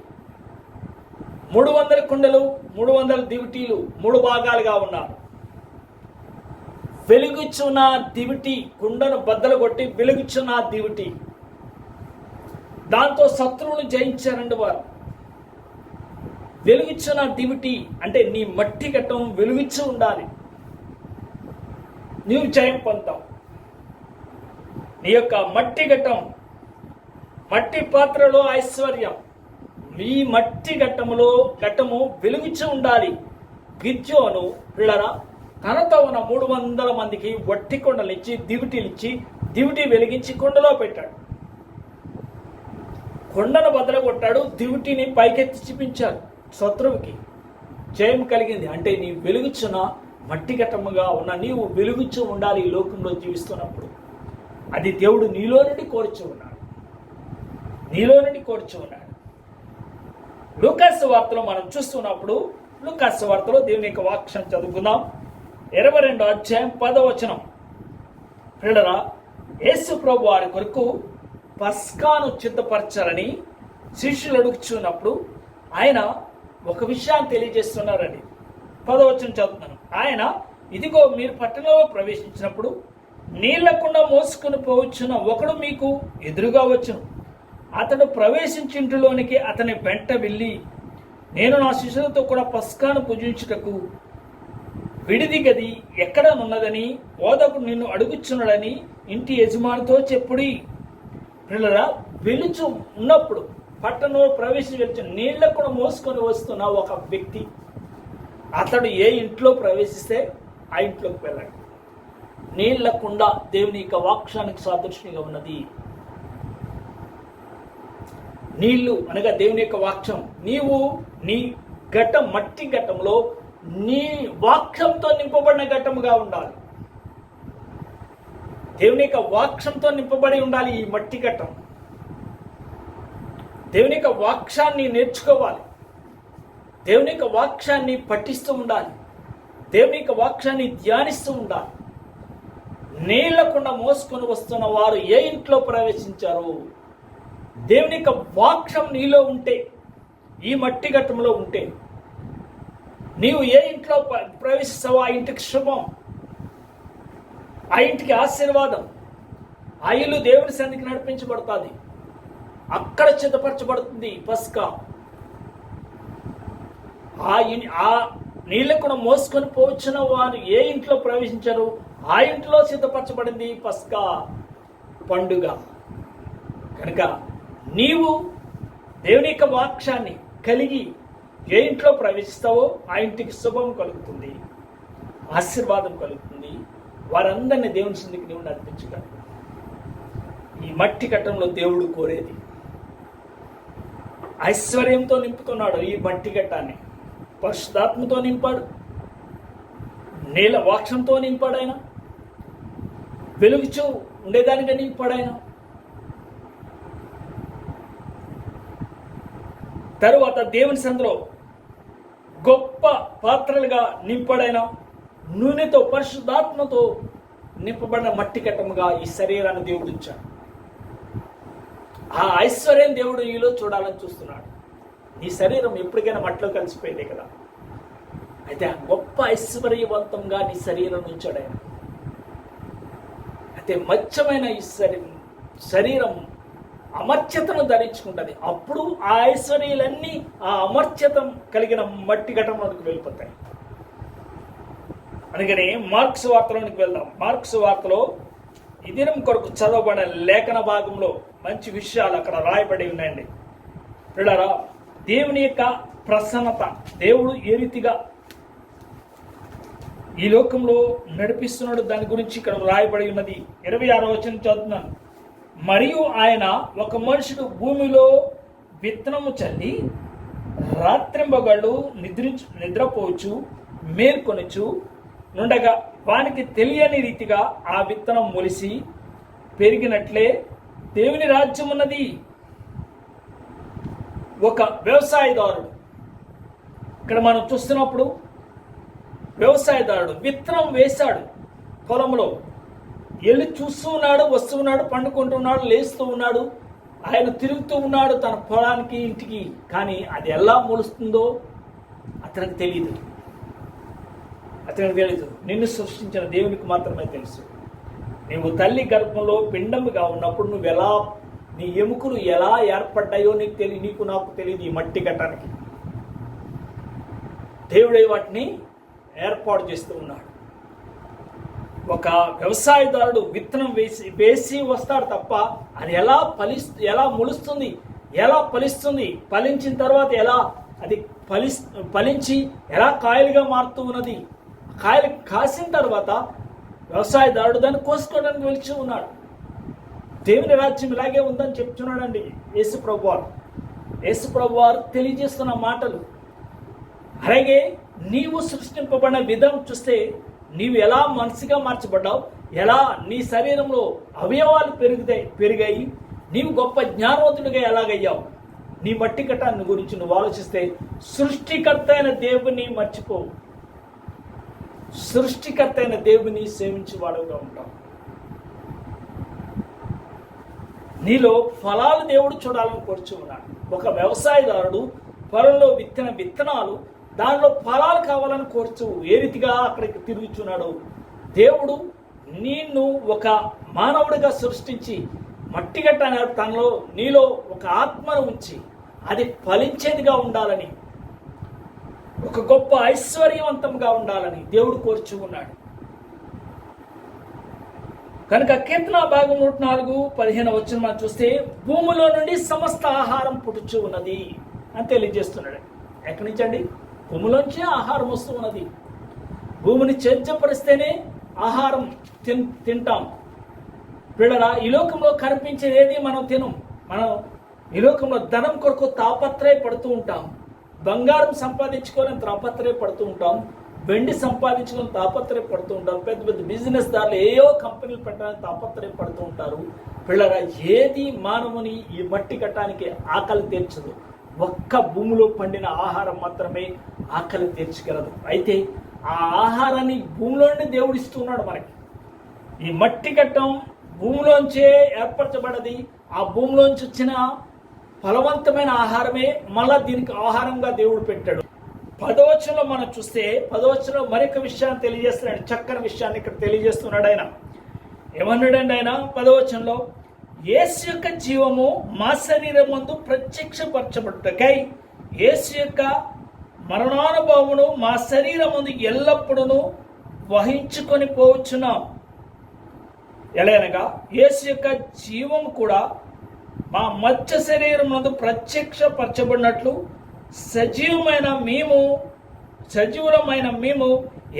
300 కుండలు, 300 దివిటీలు 3 భాగాలుగా ఉన్నారు. వెలుగుచున్న దివిటి, కుండను బద్దలు కొట్టి వెలుగుచున్న దివిటి, దాంతో శత్రువులు జయించారండి వారు. వెలుగుచున్న దివిటి అంటే నీ మట్టి ఘట్టం వెలుగుచ్చు ఉండాలి, నీవు జయం పొందావు. నీ యొక్క మట్టి ఘట్టం, మట్టి పాత్రలో ఐశ్వర్యం, ఈ మట్టి ఘట్టము వెలుగుచ్చు ఉండాలి. గిద్యోను పిల్లరా తనతో ఉన్న 300 మందికి వట్టి కొండలు ఇచ్చి దివిటీలు ఇచ్చి దివిటి వెలిగించి కొండలో పెట్టాడు. కొండను బద్దలగొట్టాడు, దివిటిని పైకెత్తి చూపించాడు. శత్రువుకి జయం కలిగింది. అంటే నీ వెలుగుచున్న మట్టి ఘట్టముగా ఉన్న నీవు వెలుగుచ్చు ఉండాలి ఈ లోకంలో జీవిస్తున్నప్పుడు. అది దేవుడు నీలో నుండి కోరుచు ఉన్నాడు. లూకాసు వార్తలో మనం చూస్తున్నప్పుడు, లూకాసు వార్తలో దేవుని యొక్క వాక్యం చదువుకుందాం. 22వ అధ్యాయం 10వ వచనం. పిల్లరా, యేసు ప్రభు వారి కొరకు పస్కాను సిద్ధపరచాలని శిష్యులు అడుగుచున్నప్పుడు ఆయన ఒక విషయాన్ని తెలియజేస్తున్నారండి. 10వ వచనం చదువుతున్నాను. ఆయన, ఇదిగో మీరు పట్టణంలో ప్రవేశించినప్పుడు నీళ్లకుండా మోసుకుని పోవచ్చున ఒకడు మీకు ఎదురుగా వచ్చును. అతడు ప్రవేశించింటిలోనికి అతని వెంట వెళ్ళి, నేను నా శిష్యులతో కూడా పస్కాను పూజించుటకు విడిది గది ఎక్కడనున్నదని బోధకుడు నిన్ను అడుగుచున్నాడని ఇంటి యజమానితో చెప్పుడి. పిల్లరా, వెలుచు ఉన్నప్పుడు పట్టణంలో ప్రవేశించి నీళ్ళకు కూడా మోసుకొని వస్తున్న ఒక వ్యక్తి, అతడు ఏ ఇంట్లో ప్రవేశిస్తే ఆ ఇంట్లోకి వెళ్ళాడు. నీళ్లకుండా దేవుని యొక్క వాక్యానికి సాదృశ్యంగా ఉన్నది. నీళ్లు అనగా దేవుని యొక్క వాక్యం. నీవు నీ ఘట్టం, మట్టి ఘట్టంలో నీ వాక్యంతో నింపబడిన ఘట్టముగా ఉండాలి. దేవుని యొక్క వాక్యంతో నింపబడి ఉండాలి ఈ మట్టి ఘట్టం. దేవుని యొక్క వాక్యాన్ని నేర్చుకోవాలి, దేవుని యొక్క వాక్యాన్ని పఠిస్తూ ఉండాలి, దేవుని యొక్క వాక్యాన్ని ధ్యానిస్తూ ఉండాలి. నీళ్లకుండా మోసుకొని వస్తున్న వారు ఏ ఇంట్లో ప్రవేశించారు? దేవుని యొక్క వాక్యం నీలో ఉంటే, ఈ మట్టి ఘట్టంలో ఉంటే, నీవు ఏ ఇంట్లో ప్రవేశిస్తావో ఆ ఇంటికి శుభం, ఆ ఇంటికి ఆశీర్వాదం, ఆ ఇల్లు దేవుని సన్నిధికి నడిపించబడుతుంది. అక్కడ సిద్ధపరచబడుతుంది పస్కా. ఆ నీళ్ళకు మోసుకొని పోవచ్చిన వారు ఏ ఇంట్లో ప్రవేశించారు ఆ ఇంట్లో సిద్ధపరచబడింది పస్కా పండుగ. కనుక నీవు దేవుని యొక్క వాక్యాన్ని కలిగి ఏ ఇంట్లో ప్రవేశిస్తావో ఆ ఇంటికి శుభం కలుగుతుంది, ఆశీర్వాదం కలుగుతుంది. వారందరినీ దేవుని సన్నిధికి నీవు నడిపించగలవు. ఈ మట్టి ఘట్టంలో దేవుడు కోరేది ఐశ్వర్యంతో నింపుతున్నాడు. ఈ మట్టి ఘట్టాన్ని పరిశుద్ధాత్మతో నింపాడు, నీల వాక్యంతో నింపాడు, ఆయన వెలుగుచూ ఉండేదానిగా నింపాడు. ఆయన తరువాత దేవుని సందులో గొప్ప పాత్రలుగా నింపాడైన నూనెతో పరిశుద్ధాత్మతో నింపబడిన మట్టి ఘట్టముగా ఈ శరీరాన్ని దేవుడు ఇచ్చాడు. ఆ ఐశ్వర్యం దేవుడు ఈలో చూడాలని చూస్తున్నాడు. నీ శరీరం ఎప్పటికైనా మట్టిలో కలిసిపోయిందే కదా, అయితే ఆ గొప్ప ఐశ్వర్యవంతంగా నీ శరీరం ఉంచాడు ఆయన. అయితే మత్స్యమైన ఈ శరీరం అమర్త్యతను ధరించుకుంటుంది. అప్పుడు ఆ ఐశ్వర్యాలన్నీ ఆ అమర్త్యతం కలిగిన మట్టి ఘటంలోకి వెళ్ళిపోతాయి. అందుకని మార్క్స్ వార్తలోనికి వెళ్దాం. మార్క్స్ వార్తలో ఈ దినం కొరకు చదవబడిన లేఖన భాగంలో మంచి విషయాలు అక్కడ రాయబడి ఉన్నాయండి. పిల్లరా, దేవుని యొక్క ప్రసన్నత, దేవుడు ఏ రీతిగా ఈ లోకంలో నడిపిస్తున్నాడు దాని గురించి ఇక్కడ రాయబడి ఉన్నది. 26వ వచనం చదువుతున్నాను. మరియు ఆయన ఒక మనుషుడు భూమిలో విత్తనము చల్లి రాత్రింబగళ్ళు నిద్రపోవచ్చు మేల్కొనచ్చు నుండగా వానికి తెలియని రీతిగా ఆ విత్తనం మొలిసి పెరిగినట్లే దేవుని రాజ్యం ఉన్నది. ఒక వ్యవసాయదారుడు, ఇక్కడ మనం చూస్తున్నప్పుడు వ్యవసాయదారుడు విత్తనం వేశాడు పొలంలో, వెళ్ళి చూస్తూ ఉన్నాడు, వస్తూ ఉన్నాడు, పండుకుంటున్నాడు, లేస్తూ ఉన్నాడు, ఆయన తిరుగుతూ ఉన్నాడు తన పొలానికి ఇంటికి. కానీ అది ఎలా మొలుస్తుందో అతనికి తెలియదు. నిన్ను సృష్టించిన దేవునికి మాత్రమే తెలుసు. నీవు తల్లి గర్భంలో పిండముగా ఉన్నప్పుడు నువ్వు ఎలా, నీ ఎముకలు ఎలా ఏర్పడ్డాయో నీకు నాకు తెలియదు. ఈ మట్టి కట్టానికి దేవుడే వాటిని ఏర్పాటు చేస్తూ ఉన్నాడు. ఒక వ్యవసాయదారుడు విత్తనం వేసి వస్తాడు తప్ప అది ఎలా మొలుస్తుంది, ఎలా ఫలిస్తుంది, ఫలించిన తర్వాత ఎలా అది ఫలించి ఎలా కాయలుగా మారుతూ ఉన్నది, కాయలు కాసిన తర్వాత వ్యవసాయదారుడు దాన్ని కోసుకోవడానికి వెలిచి ఉన్నాడు. దేవుని రాజ్యం ఇలాగే ఉందని చెప్తున్నాడండి యేసు ప్రభువారు తెలియజేస్తున్న మాటలు. అలాగే నీవు సృష్టింపబడిన విధానం చూస్తే నీవు ఎలా మనసుగా మార్చబడ్డావు, ఎలా నీ శరీరంలో అవయవాలు పెరిగాయి, నీవు గొప్ప జ్ఞానవంతుడిగా ఎలాగయ్యావు. నీ మట్టి కట్టాన్ని గురించి నువ్వు ఆలోచిస్తే సృష్టికర్త అయిన దేవుని మర్చిపోవు, సృష్టికర్త అయిన దేవుని సేవించేవాడుగా ఉంటావు. నీలో ఫలాలు దేవుడు చూడాలని కోరుచు ఉన్నాడు. ఒక వ్యవసాయదారుడు పొలంలో విత్తనాలు దానిలో ఫలాలు కావాలని కోరుచు ఏ రీతిగా అక్కడికి తిరుగుచున్నాడు. దేవుడు నిన్ను ఒక మానవుడిగా సృష్టించి మట్టి గట్ట తనలో నీలో ఒక ఆత్మను ఉంచి అది ఫలించేదిగా ఉండాలని, ఒక గొప్ప ఐశ్వర్యవంతంగా ఉండాలని దేవుడు కోరుచు ఉన్నాడు. కనుక కీర్తన భాగం 104:15 వచ్చిన మనం చూస్తే భూమిలో నుండి సమస్త ఆహారం పుట్టుచు ఉన్నది అని తెలియజేస్తున్నాడు. ఎక్కడి నుంచి అండి? భూమిలోంచి ఆహారం వస్తూ ఉన్నది. భూమిని సేద్యపరిస్తేనే ఆహారం తింటాం. పిల్లరా, ఈ లోకంలో కనిపించేది ఏది మనం తినం. మనం ఈ లోకంలో ధనం కొరకు తాపత్రయపడుతూ ఉంటాం, బంగారం సంపాదించుకోవాలని తాపత్రయపడుతూ ఉంటాం, వెండి సంపాదించుకొని తాపత్రయపడుతూ ఉంటారు. పెద్ద పెద్ద బిజినెస్ దారులు ఏయో కంపెనీలు పెట్టడానికి తాపత్రయపడుతూ ఉంటారు. పిల్లరా, ఏది మానవుని ఈ మట్టి కట్టానికి ఆకలి తీర్చదు. ఒక్క భూమిలో పండిన ఆహారం మాత్రమే ఆకలి తీర్చగలదు. అయితే ఆ ఆహారాన్ని భూమిలోనే దేవుడు ఇస్తున్నాడు మనకి. ఈ మట్టి కట్టం భూమిలోంచే ఏర్పరచబడది. ఆ భూమిలోంచి వచ్చిన ఫలవంతమైన ఆహారమే మళ్ళా దీనికి ఆహారంగా దేవుడు పెట్టాడు. 10వ వచనంలో మనం చూస్తే 10వ వచనంలో మరొక విషయాన్ని తెలియజేస్తున్నాడు. చక్కని విషయాన్ని ఇక్కడ తెలియజేస్తున్నాడు. ఆయన ఏమన్నాడండి? ఆయన 10వ వచనంలో యేసు యొక్క జీవము మా శరీరం ముందు ప్రత్యక్షపరచబడుటకై యేసు యొక్క మరణానుభవమును మా శరీరం ముందు ఎల్లప్పుడూ వహించుకొని పోవచ్చున్నాం. ఎలాగనగా యేసు యొక్క జీవము కూడా మా మధ్య శరీరం నందు ప్రత్యక్షపరచబడినట్లు సజీవులమైన మేము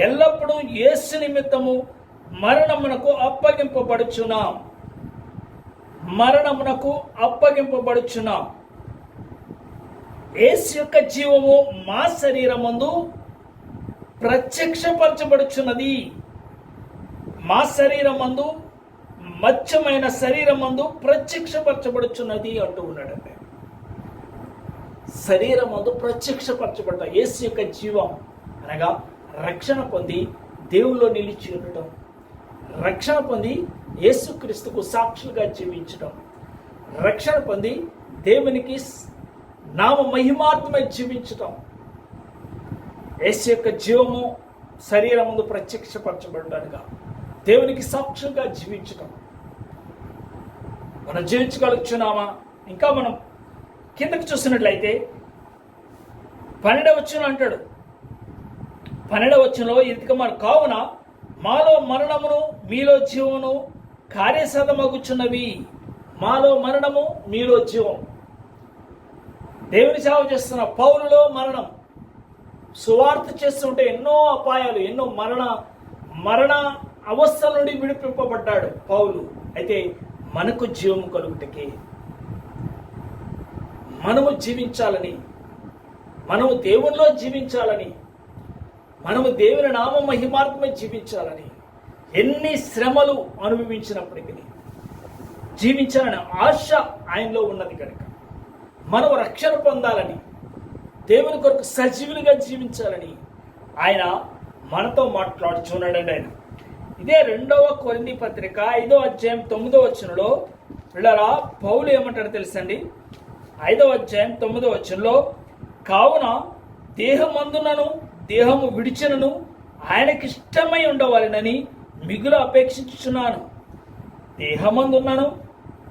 ఎల్లప్పుడూ యేసు నిమిత్తము మరణమునకు అప్పగింపబడుచున్నాం. యేసు యొక్క జీవము మా శరీరమందు ప్రత్యక్షపరచబడుచున్నది. మా శరీరమందు మత్స్యమైన శరీరమందు ప్రత్యక్షపరచబడుచున్నది అంటూ ఉన్నాడండి. శరీరమందు ప్రత్యక్షపరచబడ్డ యేసు యొక్క జీవం అనగా రక్షణ పొంది దేవుల్లో నిలిచి ఉండటం, రక్షణ పొంది యేసుక్రీస్తుకు సాక్షులుగా జీవించడం, రక్షణ పొంది దేవునికి నామ మహిమాత్మై జీవించటం, యేసు యొక్క జీవము శరీరం ముందు ప్రత్యక్షపరచబడ్డాడుగా దేవునికి సాక్షులుగా జీవించటం. మనం జీవించగలుగుతున్నామా? ఇంకా మనం కిందకు చూసినట్లయితే 12వ వచనం అంటాడు. 12వ వచనంలో ఇదిగా మన కావున మాలో మరణమును మీలో జీవమును కార్యసాధమగుచున్నవి. మాలో మరణము మీలో జీవం. దేవుని సేవ చేస్తున్న పౌలులో మరణం. సువార్త చేస్తుంటే ఎన్నో అపాయాలు, ఎన్నో మరణ అవస్థల నుండి విడిపింపబడ్డాడు పౌలు. అయితే మనకు జీవము కలుగుటకి, మనము జీవించాలని, మనము దేవునిలో జీవించాలని, మనము దేవుని నామ మహిమార్థమే జీవించాలని ఎన్ని శ్రమలు అనుభవించినప్పటికీ జీవించాలని ఆశ ఆయనలో ఉన్నది కనుక మనం రక్షణ పొందాలని, దేవుని కొరకు సజీవులుగా జీవించాలని ఆయన మనతో మాట్లాడుచున్నాడండి. ఆయన ఇదే 2వ కొరింథీ పత్రిక 5వ అధ్యాయం 9వ వచనంలో పిల్లరా పౌలు ఏమంటాడో తెలుసండి. 5వ అధ్యాయం 9వ వచనంలో, కావున దేహమందునను దేహము విడిచినను ఆయనకిష్టమై ఉండవాలని మిగులు అపేక్షించుచున్నాను. దేహమందున్నాను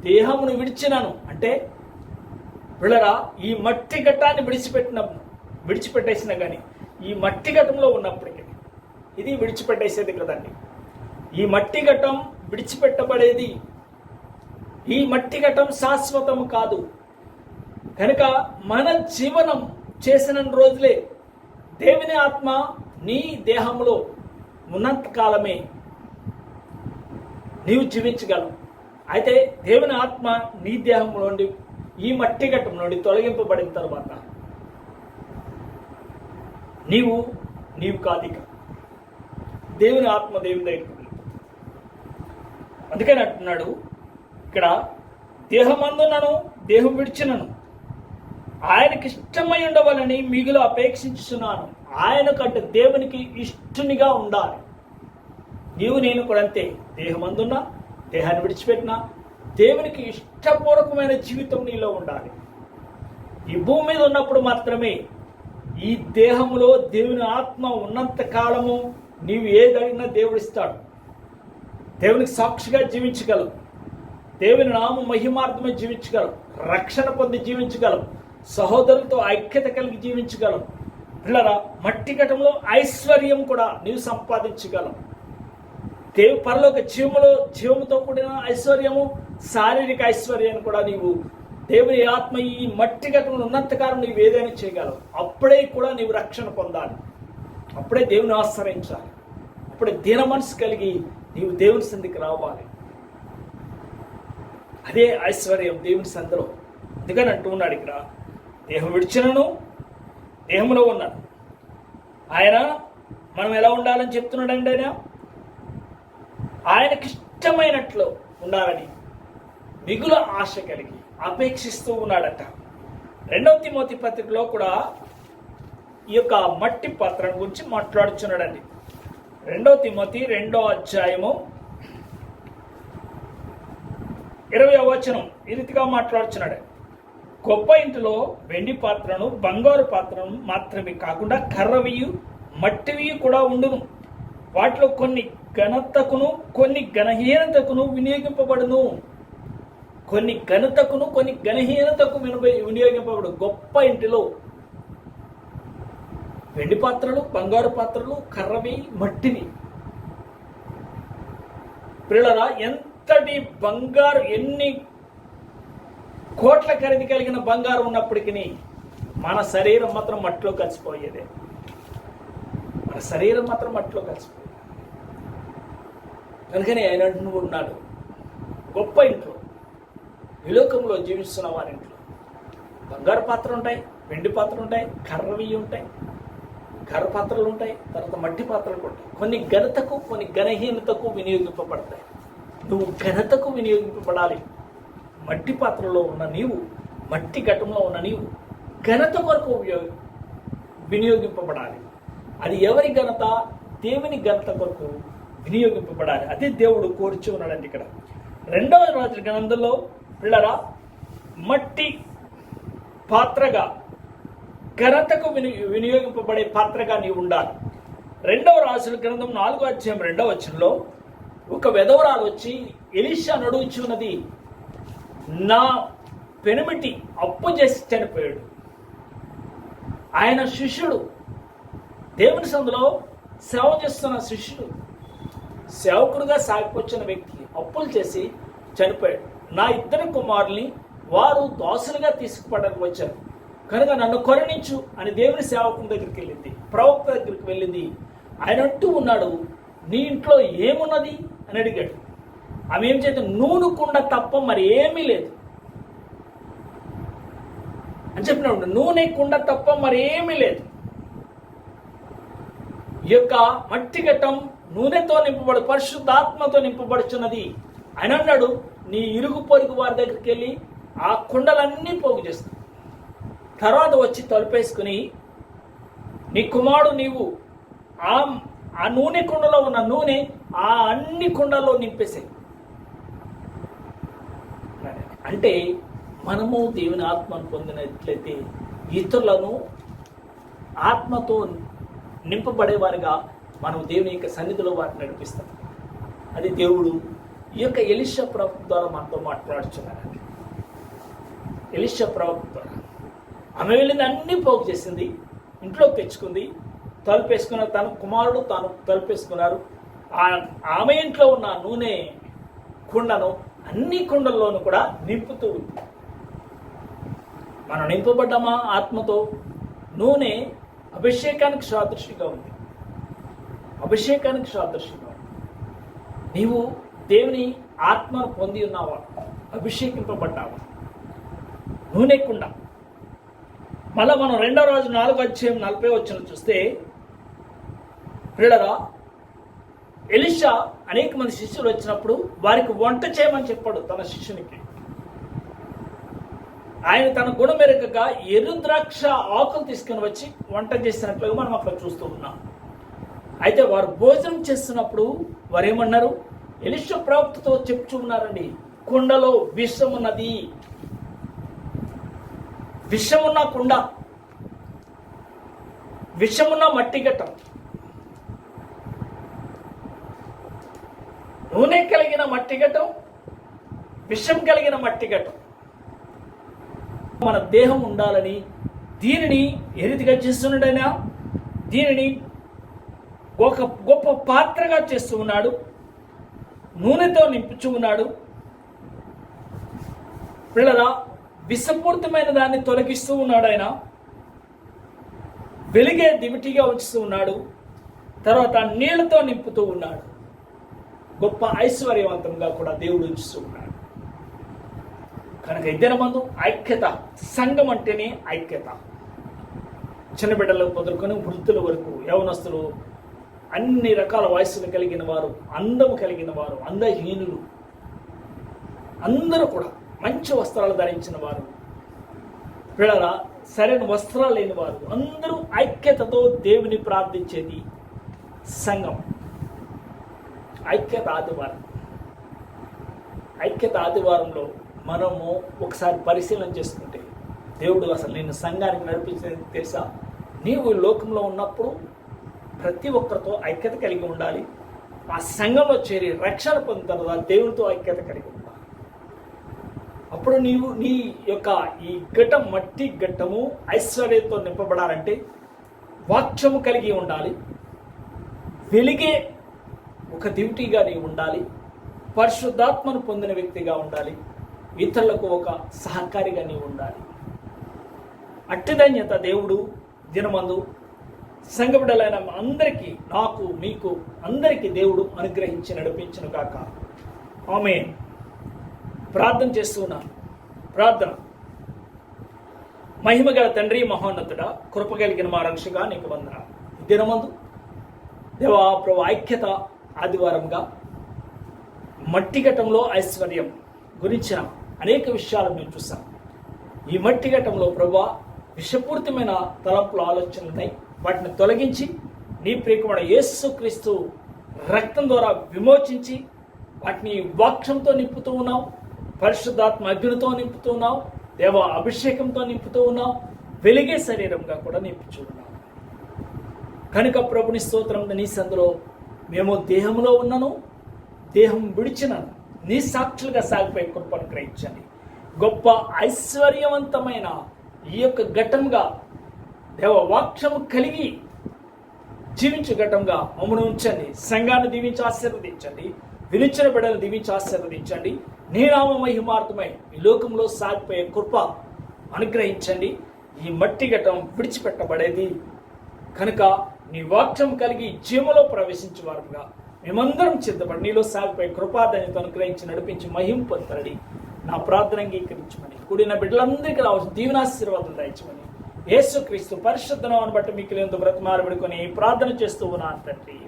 దేహమును విడిచినాను అంటే పిల్లరా ఈ మట్టి ఘట్టాన్ని విడిచిపెట్టేసిన కానీ ఈ మట్టి ఘట్టంలో ఉన్నప్పటికీ ఇది విడిచిపెట్టేసేది కదండి. ఈ మట్టి ఘట్టం విడిచిపెట్టబడేది. ఈ మట్టి ఘట్టం శాశ్వతం కాదు కనుక మన జీవనం చేసిన రోజులే దేవుని ఆత్మ నీ దేహంలో ఉన్నంత కాలమే నీవు జీవించగలవు. అయితే దేవుని ఆత్మ నీ దేహంలో నుండి ఈ మట్టి ఘట్టం నుండి తొలగింపబడిన తర్వాత నీవు కాదిక దేవుని ఆత్మ దేవుని దగ్గరికి. అందుకని అంటున్నాడు ఇక్కడ, దేహమందునను దేహం విడిచినను ఆయనకి ఇష్టమై ఉండవాలని మిగులు అపేక్షించున్నాను. ఆయన కంటే దేవునికి ఇష్టనిగా ఉండాలి. నీవు నేను కూడా అంతే. దేహమందున్నా దేహాన్ని విడిచిపెట్టినా దేవునికి ఇష్టపూర్వకమైన జీవితం నీలో ఉండాలి. ఈ భూమి మీద ఉన్నప్పుడు మాత్రమే ఈ దేహంలో దేవుని ఆత్మ ఉన్నంత కాలము నీవు ఏదైనా దేవుడిస్తాడు. దేవునికి సాక్షిగా జీవించగలవు. దేవుని నామ మహిమార్థమే జీవించగలవు. రక్షణ పొంది జీవించగలవు. సహోదరులతో ఐక్యత కలిగి జీవించగలవు. పిల్లరా మట్టి ఘటంలో ఐశ్వర్యం కూడా నీవు సంపాదించగలవు. పరలోక జీవముతో కూడిన ఐశ్వర్యము, శారీరక ఐశ్వర్యాన్ని కూడా నీవు దేవుని ఆత్మ ఈ మట్టి ఘటంలో ఉన్నంతకాలం నీవు ఏదైనా చేయగలవు. అప్పుడే కూడా నీవు రక్షణ పొందాలి. అప్పుడే దేవుని ఆశ్రయించాలి. అప్పుడే దీన మనసు కలిగి నీవు దేవుని సంధికి రావాలి. అదే ఐశ్వర్యం దేవుని సంధిలో. అందుకని అంటూ ఉన్నాడు ఇక్కడ, దేహం విడిచినను దేహంలో ఉన్నాడు. ఆయన మనం ఎలా ఉండాలని చెప్తున్నాడండి. ఆయనకి ఇష్టమైనట్లు ఉండాలని మిగుల ఆశ కలిగి అపేక్షిస్తూ ఉన్నాడట. 2వ తిమోతి పత్రికలో కూడా ఈ యొక్క మట్టి పాత్రను గురించి మాట్లాడుచున్నాడండి. 2వ తిమోతి 2వ అధ్యాయము 20వ వచనం ఈ రీతిగా మాట్లాడుచున్నాడు. గొప్ప ఇంటిలో వెండి పాత్రను బంగారు పాత్రను మాత్రమే కాకుండా కర్రవియు మట్టివి కూడా ఉండును. వాటిలో కొన్ని ఘనతకును కొన్ని ఘనహీనతకును వినియోగింపబడును. కొన్ని ఘనతకును కొన్ని ఘనహీనతకు వినియోగింపబడు. గొప్ప ఇంటిలో వెండి పాత్రలు, బంగారు పాత్రలు, కర్రవి, మట్టివి. పిల్లరా ఎంతటి బంగారు, ఎన్ని కోట్ల ఖరీదు కలిగిన బంగారం ఉన్నప్పటికీ మన శరీరం మాత్రం మట్టిలో కలిసిపోయేదే. మన శరీరం మాత్రం మట్టిలో కలిసిపోయేది. అందుకని ఆయన అంటున్నాడు, గొప్ప ఇంట్లో, ఈ లోకంలో జీవిస్తున్న వారి ఇంట్లో బంగారు పాత్రలు ఉంటాయి, వెండి పాత్రలు ఉంటాయి, కర్రవి ఉంటాయి, కర్ర పాత్రలు ఉంటాయి, తర్వాత మట్టి పాత్రలు ఉంటాయి. కొన్ని ఘనతకు కొన్ని ఘనహీనతకు వినియోగింపబడతాయి. నువ్వు ఘనతకు వినియోగింపబడాలి. మట్టి పాత్రలో ఉన్న నీవు, మట్టి ఘటంలో ఉన్న నీవు ఘనత కొరకు వినియోగింపబడాలి. అది ఎవరి ఘనత? దేవుని ఘనత కొరకు వినియోగింపబడాలి. అదే దేవుడు కోరుచు ఉన్నాడండి. ఇక్కడ 2వ రాజుల గ్రంథంలో పిల్లరా మట్టి పాత్రగా, ఘనతకు వినియోగింపబడే పాత్రగా నీవు ఉండాలి. 2వ రాజుల గ్రంథం 4వ అధ్యాయం 2వ వచనంలో ఒక విధవరాలు వచ్చి ఎలీషా నడుచున్నది, నా పెనిమిటి అప్పు చేసి చనిపోయాడు. ఆయన శిష్యుడు, దేవుని సందులో సేవ చేస్తున్న శిష్యుడు, సేవకుడుగా సాగిపోచ్చిన వ్యక్తి అప్పులు చేసి చనిపోయాడు. నా 2 కుమారుల్ని వారు దాసులుగా తీసుకుపడడానికి వచ్చారు. కనుక నన్ను కరుణించు అని దేవుని సేవకుని దగ్గరికి వెళ్ళింది, ప్రవక్త దగ్గరికి వెళ్ళింది. ఆయన అంటూ ఉన్నాడు, నీ ఇంట్లో ఏమున్నది అని అడిగాడు. ఆమె ఏం చేత నూనె కుండ తప్ప మరి ఏమీ లేదు అని చెప్పినప్పుడు, నూనె కుండ తప్ప మరి ఏమీ లేదు. ఈ యొక్క మట్టి ఘట్టం నూనెతో నింపబడు, పరిశుద్ధాత్మతో నింపబడుచున్నది. ఆయన అన్నాడు, నీ ఇరుగు పొరుగు వారి దగ్గరికి వెళ్ళి ఆ కుండలన్నీ పోగు చేస్తావు, తర్వాత వచ్చి తలుపేసుకుని నీ కుమారుడు నీవు ఆ నూనె కుండలో ఉన్న నూనె ఆ అన్ని కుండల్లో నింపేసాయి. అంటే మనము దేవుని ఆత్మను పొందినట్లయితే ఇతరులను ఆత్మతో నింపబడేవారిగా మనం దేవుని యొక్క సన్నిధిలో వారిని నడిపిస్తాం. అది దేవుడు ఈ యొక్క ఎలీషా ప్రవక్త ద్వారా మనతో మాట్లాడుచున్నారండి. ఎలీషా ప్రవక్త ద్వారా ఆమె వెళ్ళింది, అన్నీ పోగు చేసింది, ఇంట్లోకి తెచ్చుకుంది, తలుపేసుకున్నారు. తన కుమారుడు తాను తలుపేసుకున్నారు. ఆమె ఇంట్లో ఉన్న నూనె కుండను అన్ని కుండల్లోనూ కూడా నింపుతూ ఉంది. మనం నింపబడ్డామా ఆత్మతో? నూనె అభిషేకానికి సాదృశ్యంగా ఉంది, అభిషేకానికి సాదృశ్యంగా ఉంది. నీవు దేవుని ఆత్మను పొంది ఉన్నావా? అభిషేకింపబడ్డావా? నూనె కుండ. మళ్ళా మనం 2వ రాజు 4:40 చూస్తే, ప్రియులారా, ఎలీషా అనేక మంది శిష్యులు వచ్చినప్పుడు వారికి వంట చేయమని చెప్పాడు తన శిష్యునికి. ఆయన తన గుణమెరగగా ఎర్ర ద్రాక్ష ఆకులు తీసుకుని వచ్చి వంట చేసినట్లుగా మనం అక్కడ చూస్తూ ఉన్నాం. అయితే వారు భోజనం చేస్తున్నప్పుడు వారు ఏమన్నారు? ఎలీషా ప్రవక్తతో చెప్తూ ఉన్నారండి, కుండలో విషమున్నది, విషమున్న కుండ, విషమున్న మట్టి ఘట్టం, నూనె కలిగిన మట్టి ఘట్టం, విషం కలిగిన మట్టి ఘట్టం. మన దేహం ఉండాలని దీనిని ఏ రీతిగా చేస్తున్నాడైనా దీనిని ఒక గొప్ప పాత్రగా చేస్తూ ఉన్నాడు, నూనెతో నింపుచూ ఉన్నాడు. పిల్లరా, విషపూరితమైన దాన్ని తొలగిస్తూ ఉన్నాడు. ఆయన వెలిగే దివిటిగా ఉంచుతూ ఉన్నాడు, తర్వాత నీళ్లతో నింపుతూ ఉన్నాడు. గొప్ప ఐశ్వర్యవంతంగా కూడా దేవుడు ఉంచుతూ ఉన్నాడు. కనుక ఇద్దరి మందు ఐక్యత, సంఘం అంటేనే ఐక్యత. చిన్న బిడ్డలకు మొదలుకొని వృద్ధుల వరకు, యవనస్తులు, అన్ని రకాల వయస్సులు కలిగిన వారు, అందము కలిగిన వారు, అందహీనులు, అందరూ కూడా మంచి వస్త్రాలు ధరించిన వారు, పిల్లల సరైన వస్త్రాలు లేని వారు, అందరూ ఐక్యతతో దేవుని ప్రార్థించేది సంఘం. ఐక్యత ఆదివారం. ఐక్యత ఆదివారంలో మనము ఒకసారి పరిశీలన చేసుకుంటే, దేవుడు అసలు నేను సంఘానికి నడిపించేది తెలుసా? నీవు లోకంలో ఉన్నప్పుడు ప్రతి ఒక్కరితో ఐక్యత కలిగి ఉండాలి. ఆ సంఘంలో చేరి రక్షణ పొందిన తర్వాత దేవునితో ఐక్యత కలిగి ఉండాలి. అప్పుడు నీవు నీ యొక్క ఈ ఘట్టం, మట్టి ఘట్టము ఐశ్వర్యంతో నింపబడాలంటే వాక్యము కలిగి ఉండాలి, వెలిగే ఒక దివిటీగా నీవు ఉండాలి, పరిశుద్ధాత్మను పొందిన వ్యక్తిగా ఉండాలి, ఇతరులకు ఒక సహకారిగా నీవు ఉండాలి. అట్టిధన్యత దేవుడు దినమందు సంఘబిడ్డలైన అందరికీ, నాకు, మీకు అందరికీ దేవుడు అనుగ్రహించి నడిపించును గాక. ఆమేన్. ప్రార్థన చేస్తున్నాను. ప్రార్థన. మహిమగల తండ్రి, మహోన్నతుడా, కృప కలిగిన మా రక్షగా నీకు వందనాలు. దినమందు దేవా ప్రభు, ఐక్యత ఆదివారంగా మట్టి ఘట్టంలో ఐశ్వర్యం గురించిన అనేక విషయాలు మేము చూసాం. ఈ మట్టి ఘట్టంలో ప్రభు విషపూరితమైన తలంపులు, ఆలోచనలు ఉన్నాయి. వాటిని తొలగించి నీ ప్రియకుమారుడు యేసుక్రీస్తు రక్తం ద్వారా విమోచించి వాటిని వాక్యంతో నింపుతూ ఉన్నావు, పరిశుద్ధాత్మ అగ్నితో నింపుతూ ఉన్నావు, దేవ అభిషేకంతో నింపుతూ ఉన్నావు, వెలిగే శరీరంగా కూడా నింపుతూ ఉన్నావు. కనుక ప్రభుని స్తోత్రం. నీ సందులో మేము దేహంలో ఉన్నను, దేహం విడిచినను నీ సాక్షులుగా సాగిపోయి కృపను గ్రహించండి. గొప్ప ఐశ్వర్యవంతమైన ఈ యొక్క ఘట్టంగా దేవ వాక్యము కలిగి జీవించే ఘట్టంగా మమ్మల్ని ఉంచండి. సంఘాన్ని దీవించి ఆశీర్వదించండి, వినిచిన బిడ్డలను దీవించి ఆశీర్వదించండి. నీ నామ మహిమార్థమై ఈ లోకంలో సాగిపోయే కృప అనుగ్రహించండి. ఈ మట్టి ఘటం విడిచిపెట్టబడేది కనుక నీ వాక్యం కలిగి జీవలో ప్రవేశించే వారుగా మేమందరం సిద్ధపడి నీలో సాగిపోయి కృపాదనితో అనుగ్రహించి నడిపించి మహిం పొందరడి నా ప్రార్థన అంగీకరించమని కూడిన బిడ్డలందరికీ రావాల్సిన దీవెనాశీర్వాదం దయచమని యేసుక్రీస్తు పరిశుద్ధ నామమును బట్టి మీకు ఎంతో బ్రతిమాలబడుకొని ప్రార్థన చేస్తూ ఉన్నాను తండ్రి.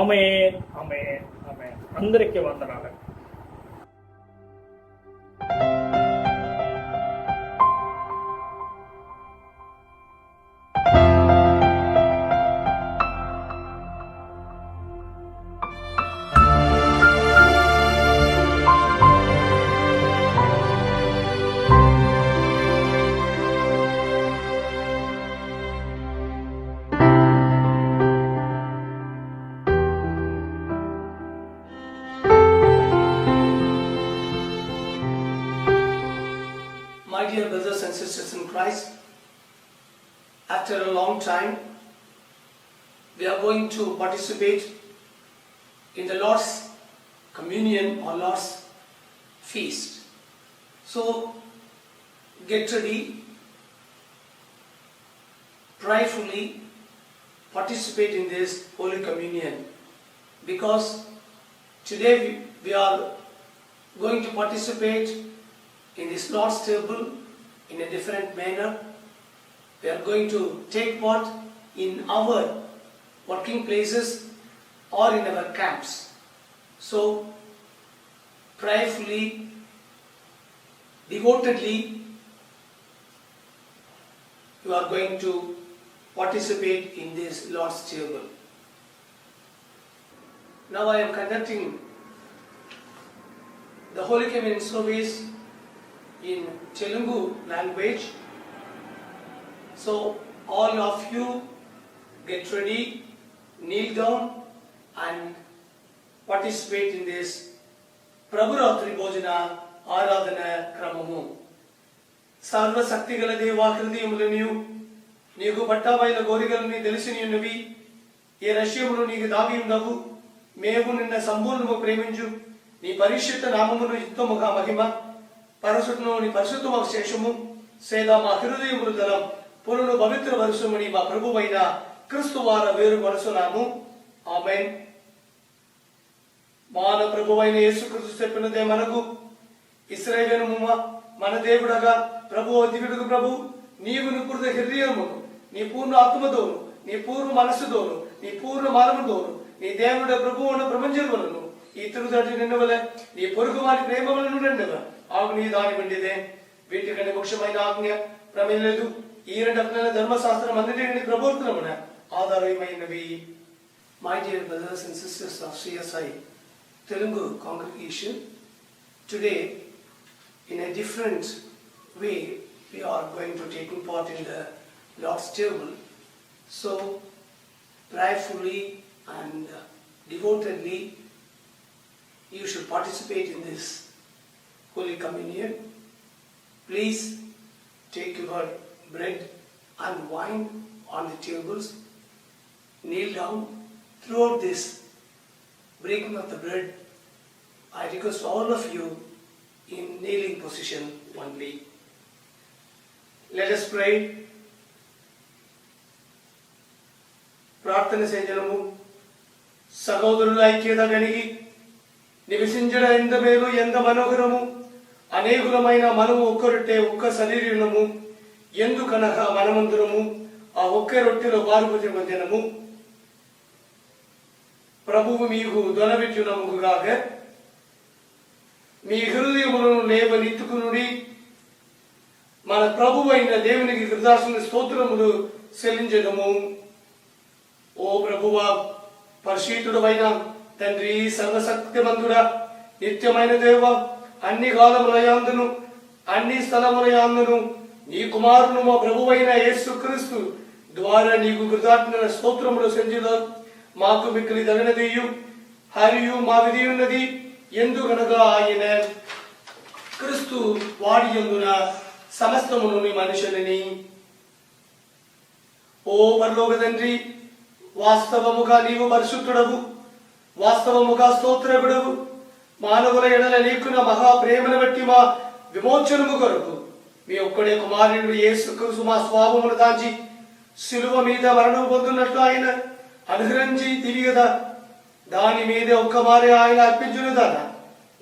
ఆమేన్, ఆమేన్, ఆమేన్. అందరికీ వందనాలు. My dear brothers and sisters in Christ, after a long time, we are going to participate in the Lord's Communion or Lord's Feast. So, get ready, prayerfully participate in this Holy Communion, because today we are going to participate in this Lord's table in a different manner. We are going to take part in our working places or in our camps. So, prayerfully, devotedly, you are going to participate in this Lord's table. Now I am conducting the Holy Communion service in Telugu language. So all of you get ready, kneel down and participate in this Prabhuratri Bhojana Aradhana Kramamu. Sarva Sakti Gala Deva Hridayamulaniyu Neeku Pattabayla Gorigalani Telisiniunavi Ee Rashyamulo Neeku Davi Undavu Mevu Ninna Samburnama Preminchu Nee Parishuddha Namamunu Yuttamuga Mahima పరశుద్ధను నీ పరిశుద్ధ శేషము సేదా మా హృదయములు దళం పురును పవిత్ర వరుసముని మా ప్రభువైన క్రీస్తు వార వేరు వరుసనాము. ఆమేన్. మాన ప్రభువైన యేసుక్రీస్తు చెప్పినదే మనకు ఇశ్రాయేలుము మన దేవుడగా ప్రభువు దివిడుగు ప్రభు నీవు నిపుణ హృదయమును నీ పూర్ణ ఆత్మతోను నీ పూర్ణ మనస్సుతోను నీ పూర్ణ మానవుతోను నీ దేవుడ ప్రభువును ప్రపంచములను ఈ తిరుదటి నిన్నవలే నీ పొరుగు వారి ప్రేమ వలన రెండవ ఆజ్ఞ దాని వంటిదే. వీటికంటే ముఖ్యమైన ఆజ్ఞ ప్రమేయం ఈ రెండు అజ్ఞాన ధర్మశాస్త్రం అన్నిటిని ప్రబోధనమున ఆధారమైనవి. My dear brothers and sisters of CSI Telugu congregation, today in a different way we are going to take part in the Lord's table. So prayerfully and devotedly you should participate in this Holy Communion. Please take your bread and wine on the tables. Kneel down. Throughout this breaking of the bread, I request all of you in kneeling position only. Let us pray. ప్రార్థన చేద్దాము. సహోదరుల ఐక్యత కలిగి నివసించడం ఎంత మేలు, ఎంత మనోహరము. అనేకులమైన మనము ఒక్కరొట్టే ఒక్క శరీరము ఎందుకనగా మనమందరము ఆ ఒక్క రొట్టెలో పాల్పొంది మధ్యనము. ప్రభువు మీకు దొనబెట్టునముగాక మీ హృదయములను లేవనెత్తుకునుడి. మన ప్రభువైన దేవునికి కృతజ్ఞత స్తోత్రములు చెల్లించెదము. ఓ ప్రభువా, పరిశుద్ధుడైన తండ్రి, సర్వశక్తిమంతుడా, నిత్యమైన దేవ, అన్ని కాలములయందును అన్ని స్థలములయందును నీ కుమారును మా ప్రభువైన యేసుక్రీస్తు ద్వారా నీకు కృతజ్ఞత స్తోత్రములు చెల్లించుదాం. మాకు మిక్కిలి తగినదియు హరియు మా విధి ఉన్నది. ఎందుకనగా ఆయన క్రీస్తు వాడి యందున సమస్తమును మనుషులని. ఓ పరలోక తండ్రి, వాస్తవముగా నీవు పరిశుద్ధుడవు, వాస్తవముగా స్తోత్రకుడవు. మానవుల ఎడల నీకున్న మహాప్రేమను బట్టి మా విమోచనము కొరకు మీ ఒక్కడే కుమారుడు యేసుక్రీస్తు మా స్వాభమును దాచి శిలువ మీద మరణం పొందున్నట్లు ఆయన అనుగ్రహించి తిరిగి కదా దాని మీద ఒక్క మారే ఆయన అర్పించును కదా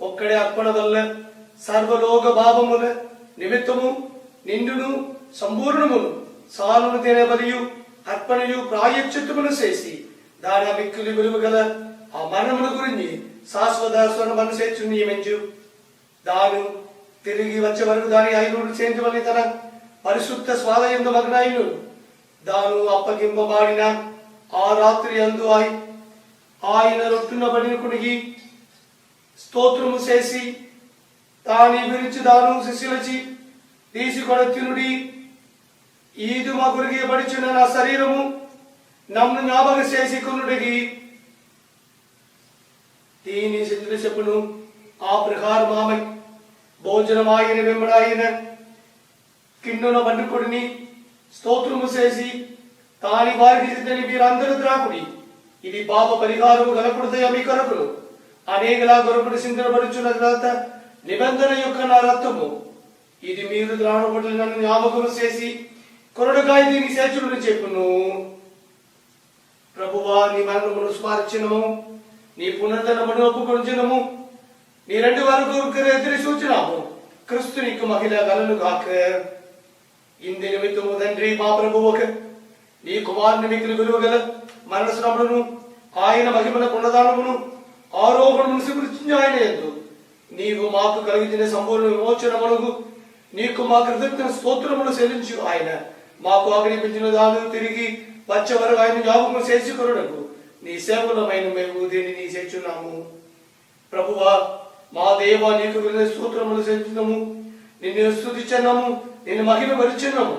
ఒక్కడే అర్పణ వల్ల సర్వలోక భావముల నిమిత్తము నిండును సంపూర్ణమును సాలును తినే బలియు అర్పణయు ప్రాయశ్చిత్తమును చేసి దాని మిక్కులు విలువ గల ఆ మరణముల గురించి శాశ్వత స్వరమను చేర్చు నియమించు దాను తిరిగి వచ్చే వరకు దాని ఐదుడు చేయించమని తన పరిశుద్ధ స్వాదయందు మగ్నాయును దాను అప్పగింపబడిన ఆ రాత్రి అందు ఆయన రొట్టున బడిన కుడిగి స్తోత్రము చేసి దాని గురించి దాను శిష్యులచి తీసుకొని తినుడి ఈదు మా గురికి పడిచిన నా శరీరము నన్ను జ్ఞాపకం చేసి కొనుడికి దీని శిష్యులు చెప్పును ఆ ప్రకారం ఆమె భోజనమాయన వెంబడాయన కిన్నున బండుకొడిని స్తోత్రము చేసి తాని వారికి మీరందరూ ద్రాకుడి ఇది పాప పరిహారము గలపడుతాయి మీ కొరకులు అనేకలా కొరకుడు సింధనపడుచున్న తర్వాత నిబంధన యొక్క నా రక్తము ఇది మీరు ద్రావణపడులు నన్ను జ్ఞాపకం చేసి కొరడుకాయ దీని చేర్చుడు చెప్పును. ప్రభువా నీ మరణమును స్మరించినము నీ పునర్ధనమును ఒప్పుకొంచినము నీ రెండు వరకు ఎదురు సూచనాము క్రిస్తు నీకు మహిళ గలను కాక ఇంది నిమిత్తము తండ్రి మా ప్రభువుకు నీ కుమారుని మిగిలి విలువగల మరణశ్రమను ఆయన మహిమల పునదానమును ఆరోహణమును స్మరించి ఆయన యందు నీవు మాకు కలిగిన సంపూర్ణ విమోచనమునకు నీకు మా కృతజ్ఞత స్తోత్రమును చెల్లించు ఆయన మాకు ఆజ్ఞాపించిన దాను తిరిగి వచ్చే వరకు ఆయన జ్ఞాపకం చేసుకొనుటకు నీ సేవలమైన మేము దీనిని చేర్చున్నాము. ప్రభువా మా దేవా నీకు విలువ స్తోత్రములు చెల్లించున్నాము నిన్ను స్తుతించున్నాము నిన్ను మహిమ పరిచున్నాము.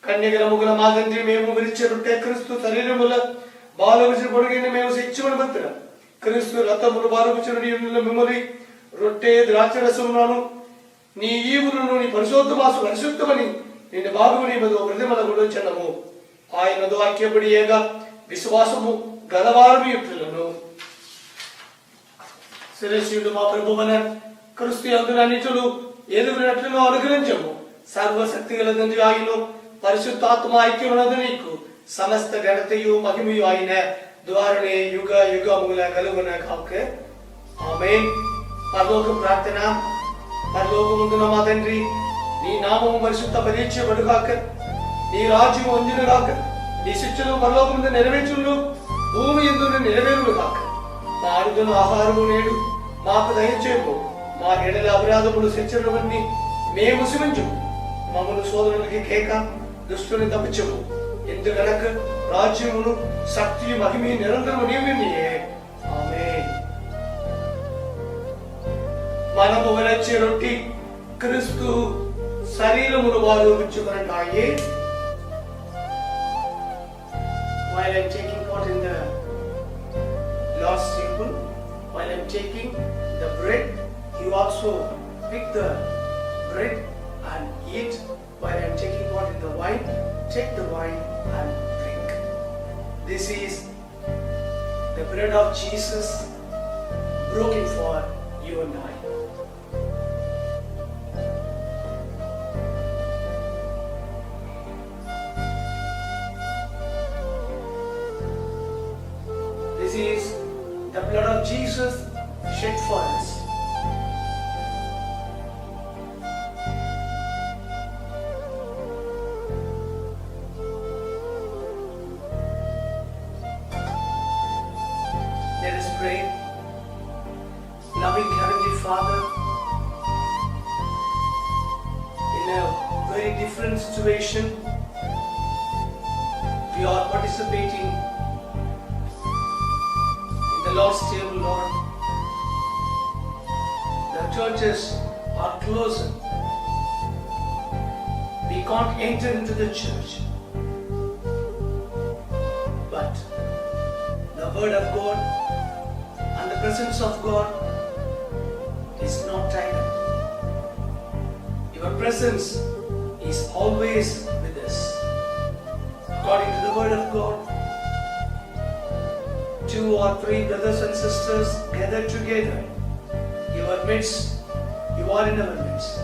కన్యగలముగల మా తండ్రి మేము విరిచే రొట్టె క్రీస్తు శరీరముల బాలవిసిన పొడిగిన మేము శిక్షణ భద్ర క్రీస్తు రథములు బాలవిచిన మిమ్మల్ని రొట్టె ద్రాక్షరసములను నీ ఈవులను నీ పరిశుద్ధమాసు పరిశుద్ధమని నిన్ను బాగుని మీద ప్రతిమల గురించనము ఆయనతో ఐక్యపడి ఏగా విశ్వాసము గలవారమి యుక్తులను శిరస్యుడు మా ప్రభువన క్రీస్తు యందు అన్నిటిలో ఎదుగునట్లుగా అనుగ్రహించము. సర్వశక్తి గల తండ్రి ఆయను పరిశుద్ధాత్మ ఐక్యమునదు నీకు సమస్త ఘనతయు మహిమయు ఆయన ద్వారానే యుగ యుగముల కలుగున కాక ఆమేన్. పరలోక ప్రార్థన. పరలోకమందున మా తండ్రి నీ నామము పరిశుద్ధ పరీక్షబడుగాక నీ రాజ్యము వందినగాక నీ శిక్షలు పరలోకముందు నెరవేర్చును భూమి యందు నెరవేరును కాక మా అరుదున ఆహారము నేడు మాకు దయచేయము మా ఎడల అపరాధములు శిక్షలవన్నీ మేము క్షమించుము మమ్మల్ని సోదరులకి కేక దుష్టుని తప్పించము ఎందుకనక రాజ్యమును శక్తి మహిమ నిరంతరము నీవే. ఆమేన్. మనము వలచే రొట్టి క్రీస్తు శరీరమును వారు విచ్చుకున్నట్టాయే. While I'm taking part in the Lord's table, while I'm taking the bread, you also pick the bread and eat. While I'm taking part in the wine, take the wine and drink. This is the bread of Jesus broken for you and I. This is the blood of Jesus shed for us. Let us pray. Loving Heavenly Father, in a very different situation, we are participating in the Lord's table, Lord. The churches are closed. We can't enter into the church. But the Word of God and the presence of God is not tied up. Your presence is always with us. According to the Word of God, 2 or 3 brothers and sisters gathered together. Your midst, you are in our midst.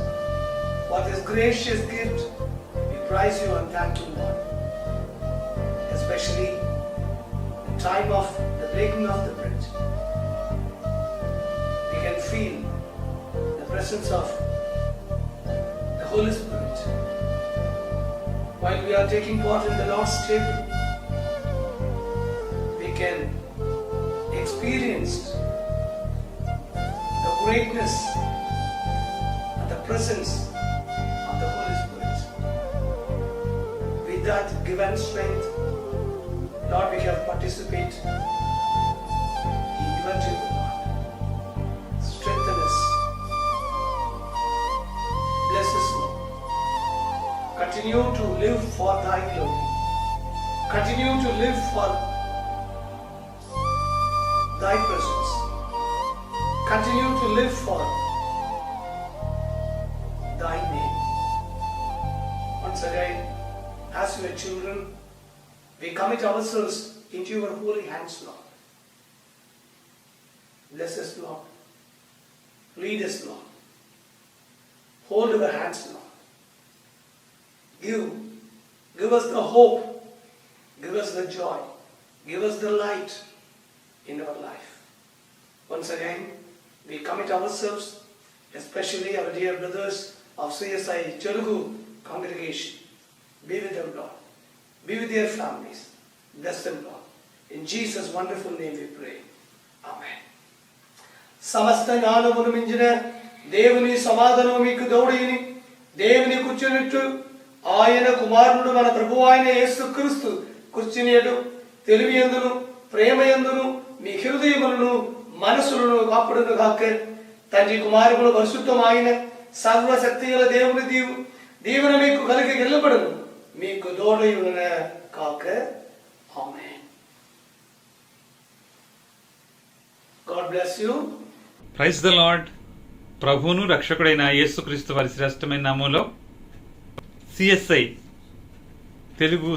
for this gracious gift. We praise you and thank you, Lord. Especially the time of the breaking of the bread. We can feel the presence of the Holy Spirit while we are taking part in the Lord's table. We can experience the greatness and the presence of the Holy Spirit. With that given strength, Lord, we can participate in your table, Lord. Strengthen us. Bless us, Lord. Continue to live for thy glory. Continue to live for thy presence. Continue to live for thy name. Once again, as your children, we commit ourselves into your holy hands, Lord. Bless us, Lord. Lead us, Lord. Hold our hands, Lord. Give us the hope. Give us the joy. Give us the light in our life. Once again, we commit ourselves, especially our dear brothers of CSI Telugu congregation. Be with them, Lord. Be with their families. Bless them, Lord. In Jesus' wonderful name we pray. Amen. సమస్త జ్ఞానమును మించిన దేవుని సమాధానము మీకు దౌడయని దేవుని కూర్చున్నట్టు ఆయన కుమారుడు మన ప్రభువు అయిన యేసుక్రీస్తు కూర్చునియడు తెలివియందును ప్రేమయందును మీ హృదయములను మనసులను కాపాడును గాక. తండ్రి కుమారుడు పరిశుద్ధమైన సర్వశక్తి గల దేవుని దీవెన మీకు కలిగి గెలబడును మీకు దోడయున కాక. ఆమేన్. God bless you. Praise the Lord. ప్రభువును రక్షకుడైన యేసుక్రీస్తు వారి శ్రేష్టమైన నామంలో సిఎస్ఐ తెలుగు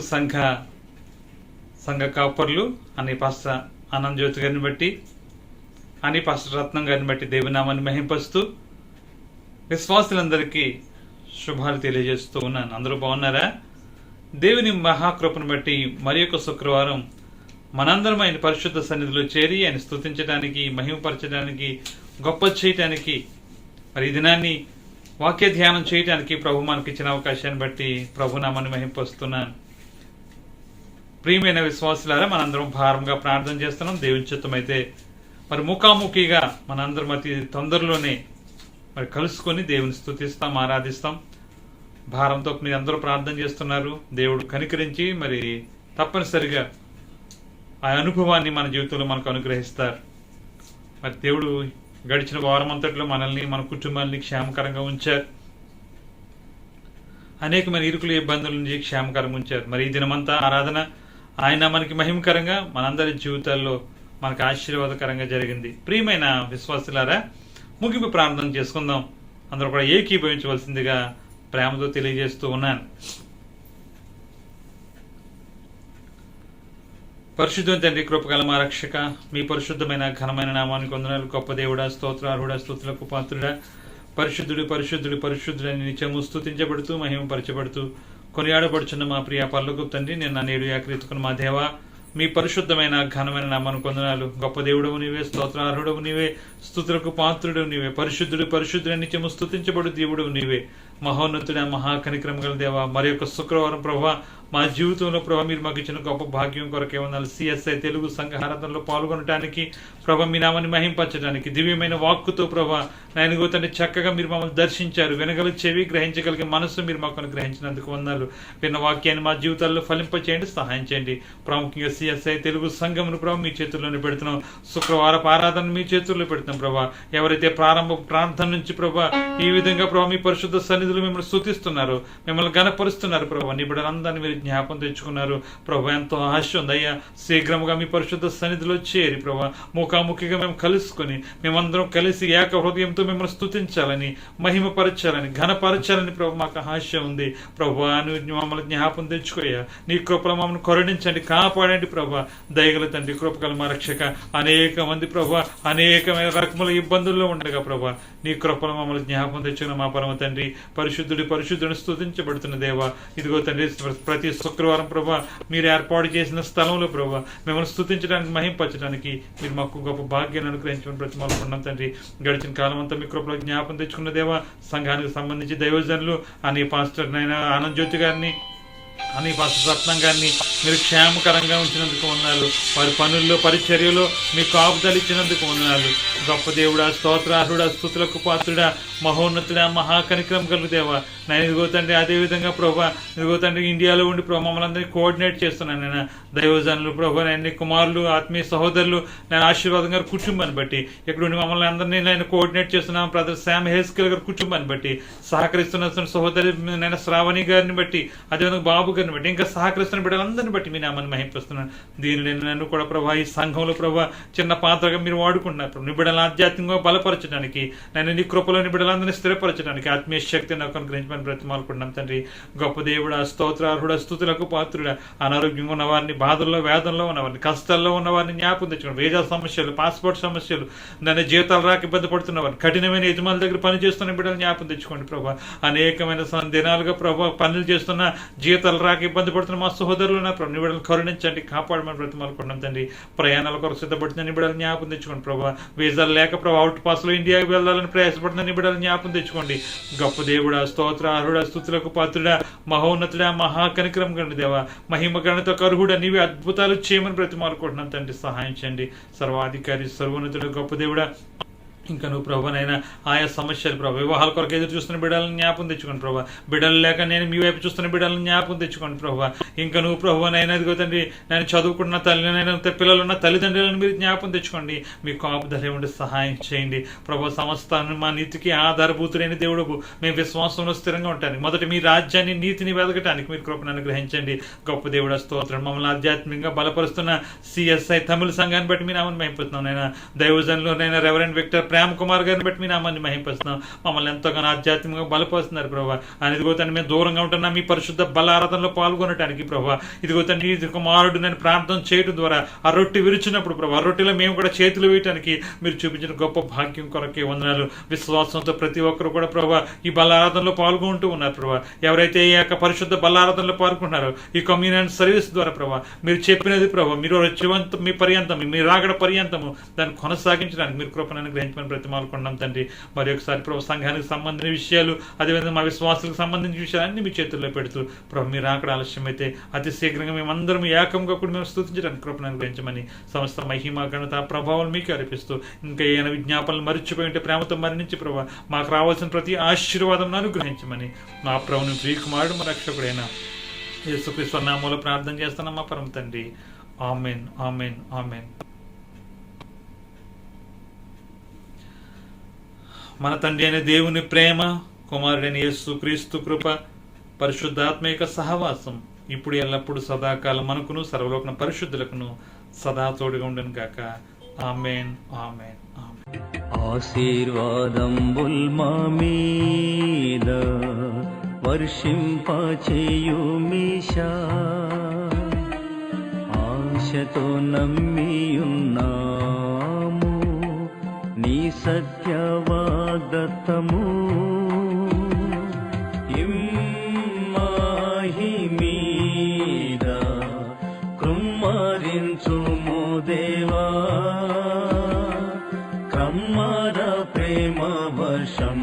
సంఘ కాపర్లు అని పాస్టర్ ఆనంద్ జ్యోతి గారిని బట్టి అని పాస్టర్ రత్నం గారిని బట్టి దేవునామాన్ని మహింపరుస్తూ విశ్వాసులందరికీ శుభాలు తెలియజేస్తూ ఉన్నాను. అందరూ బాగున్నారా? దేవుని మహాకృపను బట్టి మరి యొక్క శుక్రవారం మనందరం ఆయన పరిశుద్ధ సన్నిధిలో చేరి ఆయన స్తుతించడానికి, మహిమపరచడానికి, గొప్ప చేయటానికి, మరి ఈ దినాన్ని వాక్య ధ్యానం చేయటానికి ప్రభు మనకి ఇచ్చిన అవకాశాన్ని బట్టి ప్రభునామాన్ని మహింపరుస్తున్నాను. ప్రియమైన విశ్వాసులారా, మనందరం భారంగా ప్రార్థన చేస్తున్నాం. దేవుని చిత్తమైతే మరి ముఖాముఖిగా మనందరం అతి తొందరలోనే మరి కలుసుకొని దేవుని స్తుతిస్తాం, ఆరాధిస్తాం. భారంతో మీరు అందరూ ప్రార్థన చేస్తున్నారు. దేవుడు కనికరించి మరి తప్పనిసరిగా ఆ అనుభవాన్ని మన జీవితంలో మనకు అనుగ్రహిస్తారు. మరి దేవుడు గడిచిన వారం అంతట్లో మనల్ని, మన కుటుంబాలని క్షేమకరంగా ఉంచారు. అనేకమైన ఇరుకులు, ఇబ్బందుల నుంచి క్షేమకరంగా ఉంచారు. మరి ఈ దినమంతా ఆరాధన ఆయన మనకి మహిమకరంగా, మనందరి జీవితాల్లో మనకు ఆశీర్వాదకరంగా జరిగింది. ప్రియమైన విశ్వాసులారా, ముగింపు ప్రార్థన చేసుకుందాం. అందరూ కూడా ఏకీభవించవలసిందిగా ప్రేమతో తెలియజేస్తూ ఉన్నాను. పరిశుద్ధ తండ్రి, కృపగల మా రక్షక, మీ పరిశుద్ధమైన ఘనమైన నామానికి వందనాలు. గొప్ప దేవుడా, స్తోత్రార్హుడా, స్తుతులకు పాత్రుడా, పరిశుద్ధుడు పరిశుద్ధుడు పరిశుద్ధుడని నిత్యము స్తుతించబడుతూ మహిమపరచబడుతూ కొనియాడబడుచున్న మా ప్రియ పరలోకపు తండ్రి, నిన్న నేడు ఏకరీతుకున్న మా దేవా, మీ పరిశుద్ధమైన ఘనమైన నామానికి వందనాలు. గొప్ప దేవుడవు నీవే, స్తోత్రార్హుడవు నీవే, స్తుతులకు పాత్రుడవు నీవే, పరిశుద్ధుడు పరిశుద్ధుడని నిత్యము స్తుతించబడు దేవుడవు నీవే, మహోన్నతుడ మహాకనిక్రమ గల దేవా. మరి యొక్క శుక్రవారం ప్రభా, మా జీవితంలో ప్రభా మీరు మాకు ఇచ్చిన గొప్ప భాగ్యం కొరకే వందనాలు. సిఎస్ఐ తెలుగు సంఘ ఆరాధనలో పాల్గొనడానికి ప్రభా, మీ నామాన్ని మహింపరచడానికి దివ్యమైన వాక్కుతో ప్రభా నాయనగో తండ్రి చక్కగా మీరు మమ్మల్ని దర్శించారు. వినగల చెవి, గ్రహించగలిగే మనసు మీరు మాకు గ్రహించినందుకు వందనాలు. విన్న వాక్యాన్ని మా జీవితాల్లో ఫలింపచేయండి, సహాయం చేయండి. ప్రాముఖ్యంగా సిఎస్ఐ తెలుగు సంఘమును ప్రభా మీ చేతుల్లోనే పెడుతున్నాం. శుక్రవారపు ఆరాధన మీ చేతుల్లో పెడుతున్నాం ప్రభా. ఎవరైతే ప్రారంభ ప్రార్థన నుంచి ప్రభా ఈ విధంగా ప్రభా మీ పరిశుద్ధ సన్నిధులు మిమ్మల్ని స్తుతిస్తున్నారు, మిమ్మల్ని గణపరుస్తున్నారు ప్రభా, నీ బిడ్డలందరినీ మీరు జ్ఞాపం తెచ్చుకున్నారు ప్రభా. ఎంతో ఆశ ఉంది అయ్యా, శీఘ్రముగా మీ పరిశుద్ధ సన్నిధిలో చేరి ప్రభా ముఖాముఖిగా మేము కలుసుకొని మేమందరం కలిసి ఏక హృదయంతో మిమ్మల్ని స్తుతించాలని, మహిమపరచాలని, ఘనపరచాలని ప్రభా మాకు ఆశ ఉంది ప్రభా. నువ్వు మమ్మల్ని జ్ఞాపం తెచ్చుకోయ్యా, నీ కృపలో మమ్మల్ని కరుణించండి, కాపాడండి ప్రభా. దయగల తండ్రి, కృపగల మా రక్షక, అనేక మంది ప్రభా అనేకమైన రకముల ఇబ్బందుల్లో ఉండగా ప్రభా నీ కృపలో మమ్మల్ని జ్ఞాపం తెచ్చుకున్న మా పరమ తండ్రి, పరిశుద్ధుడి పరిశుద్ధుని స్తుతించబడుతున్న దేవా. ఇదిగో తండ్రి, ప్రతి శుక్రవారం ప్రభా మీరు ఏర్పాటు చేసిన స్థలంలో ప్రభా మిమ్మల్ని స్తుతించడానికి, మహింపరచడానికి మీరు మాకు గొప్ప భాగ్యాన్ని అనుగ్రహించమని ప్రతిమాలుకున్నాం తండ్రి. గడిచిన కాలం అంతా మీ కృపలో జ్ఞాపం తెచ్చుకున్న దేవా, సంఘానికి సంబంధించి దైవజనులు అని పాస్టర్ నైనా ఆనంద్ జ్యోతి గారిని, అని పాస్టర్ రత్నం గారిని మీరు క్షేమకరంగా ఉంచినందుకు వందనాలు. వారి పనుల్లో పరిచర్యలో మీ కాపుదలు ఇచ్చినందుకు వందనాలు. గొప్ప దేవుడా, స్తోత్రార్హుడా, స్తుతులకు పాత్రుడా, మహోన్నతుడా, మహాకనిక్రమ కలుగు దేవా. నేను ఇదిగో తండ్రి అదేవిధంగా ప్రభా ఇదిగో తండ్రి ఇండియాలో ఉండి ప్రభా మమ్మల్ని అందరినీ కోఆర్డినేట్ చేస్తున్నాను. నేను దైవజనులు ప్రభా, నేను కుమారులు, ఆత్మీయ సహోదరులు, నేను ఆశీర్వాదం గారి కుటుంబాన్ని బట్టి ఇక్కడ ఉండి మమ్మల్ని అందరినీ నేను కోఆర్డినేట్ చేస్తున్నాను. బ్రదర్ శామ్ హేస్కెల్ గారి కుటుంబాన్ని బట్టి సహకరిస్తున్న సహోదరి నేను శ్రావణి గారిని బట్టి, అదేవిధంగా బాబు గారిని బట్టి, ఇంకా సహకరిస్తున్న బిడ్డలందరినీ బట్టి మీ నామాన్ని మహింపరుస్తున్నాను. దీనిని నన్ను కూడా ప్రభా ఈ సంఘంలో ప్రభా చిన్న పాత్రగా మీరు వాడుకుంటున్నారు. నీ బిడ్డలను ఆధ్యాత్మికంగా బలపరచడానికి, నేను నీ కృపలో నీ బిడ్డలందరినీ స్థిరపరచడానికి ఆత్మీయ శక్తి నాకు అనుగ్రహించమని బ్రతిమాలుకుంటున్నాం తండ్రి. గొప్ప దేవుడా, స్తోత్రార్హుడా, స్తుతులకు పాత్రుడా, అనారోగ్యంగా ఉన్న వారిని, బాధల్లో వేదనలో ఉన్నవారిని, కష్టాల్లో ఉన్న వారిని జ్ఞాపకం తెచ్చుకోండి. వీజా సమస్యలు, పాస్పోర్ట్ సమస్యలు, నన్ను జీతాలు రాక ఇబ్బంది పడుతున్న వారిని, కఠినమైన యజమానుల దగ్గర పని చేస్తున్న బిడ్డలు జ్ఞాపకం తెచ్చుకోండి ప్రభా. అనేకమైన దినాలుగా ప్రభా పనులు చేస్తున్న, జీతాలు రాక ఇబ్బంది పడుతున్న మా సహోదరులు నా ప్రభు, నీ బిడ్డలు కరుణించండి, కాపాడమని బ్రతిమాలుకుంటున్నాం తండ్రి. ప్రయాణాల కొరకు సిద్ధపడుతున్న నీ బిడ్డలు జ్ఞాపకం తెచ్చుకోండి ప్రభా. వీజాలు లేక ప్రభా అవుట్ పాస్ లో ఇండియాకి వెళ్ళాలని ప్రయాసపడుతున్న నీ బిడ్డలు జ్ఞాపకం తెచ్చుకోండి. గొప్ప దేవుడా, స్తోత్రార్హుడా, స్తుతులకు పాత్రుడా, మహోన్నతుడా, మహాకనిక్రమ గణ దేవా, మహిమ గణత కరుహుడా, నీవే అద్భుతాలు చేయమని బ్రతిమాలుకుంటున్నాం తండ్రి. సహాయం చేయండి. సర్వాధికారి, సర్వోన్నతుడు, గొప్ప దేవుడా, ఇంకా నువ్వు ప్రభునైనా ఆయా సమస్యలు ప్రభావ, వివాహాల కొరకు ఎదురు చూస్తున్న బిడ్డలను జ్ఞాపకం తెచ్చుకోండి ప్రభావ. బిడ్డలు లేక నేను మీ వైపు చూస్తున్న బిడ్డలను జ్ఞాపకం తెచ్చుకోండి ప్రభావ. ఇంకా నువ్వు ప్రభునైనా ఇదిగో తండ్రి, నేను చదువుకున్న తల్లినైనా పిల్లలున్న తల్లిదండ్రులను మీరు జ్ఞాపకం తెచ్చుకోండి. మీ కాపుదలే ఉండి సహాయం చేయండి ప్రభావ. సమస్తాన్ని మా నీతికి ఆధారభూతులైన దేవుడు, మేము విశ్వాసంలో స్థిరంగా ఉంటానికి, మొదటి మీ రాజ్యాన్ని, నీతిని వెదకటానికి మీరు కృపను అనుగ్రహించండి. గొప్ప దేవుడ, స్తోత్రం. మమ్మల్ని ఆధ్యాత్మికంగా బలపరుస్తున్న సిఎస్ఐ తమిళ సంఘాన్ని బట్టి మీ నామని మహింపరుస్తున్నాం. నైనా దైవజనులు నైనా రెవరెండ్ విక్టర్ ప్రేమ్ కుమార్ గారిని బట్టి మీ నామాన్ని మహింపరుస్తున్నాం. మమ్మల్ని ఎంతగానో ఆధ్యాత్మికంగా బలపరుస్తున్నారు ప్రభావ. అని ఇదిగో తండ్రి, మేము దూరంగా ఉంటున్నా మీ పరిశుద్ధ బలారాధనలో పాల్గొనడానికి ప్రభావ. ఇదిగో తండ్రి, కుమారుడు నేను ప్రార్థన చేయడం ద్వారా ఆ రొట్టె విరిచినప్పుడు ప్రభావ, ఆ రొట్టెలో మేము కూడా చేతులు వేయటానికి మీరు చూపించిన గొప్ప భాగ్యం కొరకే వందనాలు. విశ్వాసంతో ప్రతి ఒక్కరు కూడా ప్రభావ ఈ బలారాధనలో పాల్గొంటూ ఉన్నారు ప్రభావ. ఎవరైతే ఈ యొక్క పరిశుద్ధ బలారాధనలో పాల్గొంటున్నారో ఈ కమ్యూనిటీ సర్వీస్ ద్వారా ప్రభావ మీరు చెప్పినది ప్రభావ, మీరు మీ పర్యంతం, మీ రాగడ పర్యంతము దాన్ని కొనసాగించడానికి మీరు కృపను అనుగ్రహించమని ప్రతిమాలుకున్నాం తండ్రి. మరి ఒకసారి ప్రభు సంఘానికి సంబంధించిన విషయాలు, అదేవిధంగా మా విశ్వాసాలకు సంబంధించిన విషయాలన్నీ మీ చేతుల్లో పెడుతూ ప్రభు మీరు అక్కడ ఆలస్యమైతే అతి శీఘ్రంగా మేమందరం ఏకంగా కూడా మేము స్తుతించడానికి కృపను అనుగ్రహించమని సమస్త మహిమ ఘనత ప్రభావం మీకు అర్పిస్తూ, ఇంకా ఏమైనా విజ్ఞాపనలు మరిచిపోయి ఉంటే ప్రేమతో మరణించి ప్రభావ మాకు రావాల్సిన ప్రతి ఆశీర్వాదం అనుగ్రహించమని మా ప్రభుని ప్రియకుమారుడు మా రక్షకుడైన యేసుక్రీస్తు నామములో ప్రార్థన చేస్తున్నాం మా పరమ తండ్రి. Amen, amen, amen. మన తండ్రి అయిన దేవుని ప్రేమ, కుమారుడైన యేసుక్రీస్తు కృప, పరిశుద్ధాత్మిక సహవాసం ఇప్పుడు ఎల్లప్పుడు సదాకాలం మనకును సర్వలోకన పరిశుద్ధులకును సదా తోడుగా ఉండను గాక. Amen, amen, amen. ఆశీర్వాదంబుల్ మా మీద వర్షింపచేయుమీశా, ఆశతో నమ్మియున్నాము నీ సత్యవాగ్దత్తము. ఇమ్మాహి మీద కృమ్మరించుము దేవా, క్రమ్మద ప్రేమ వర్షం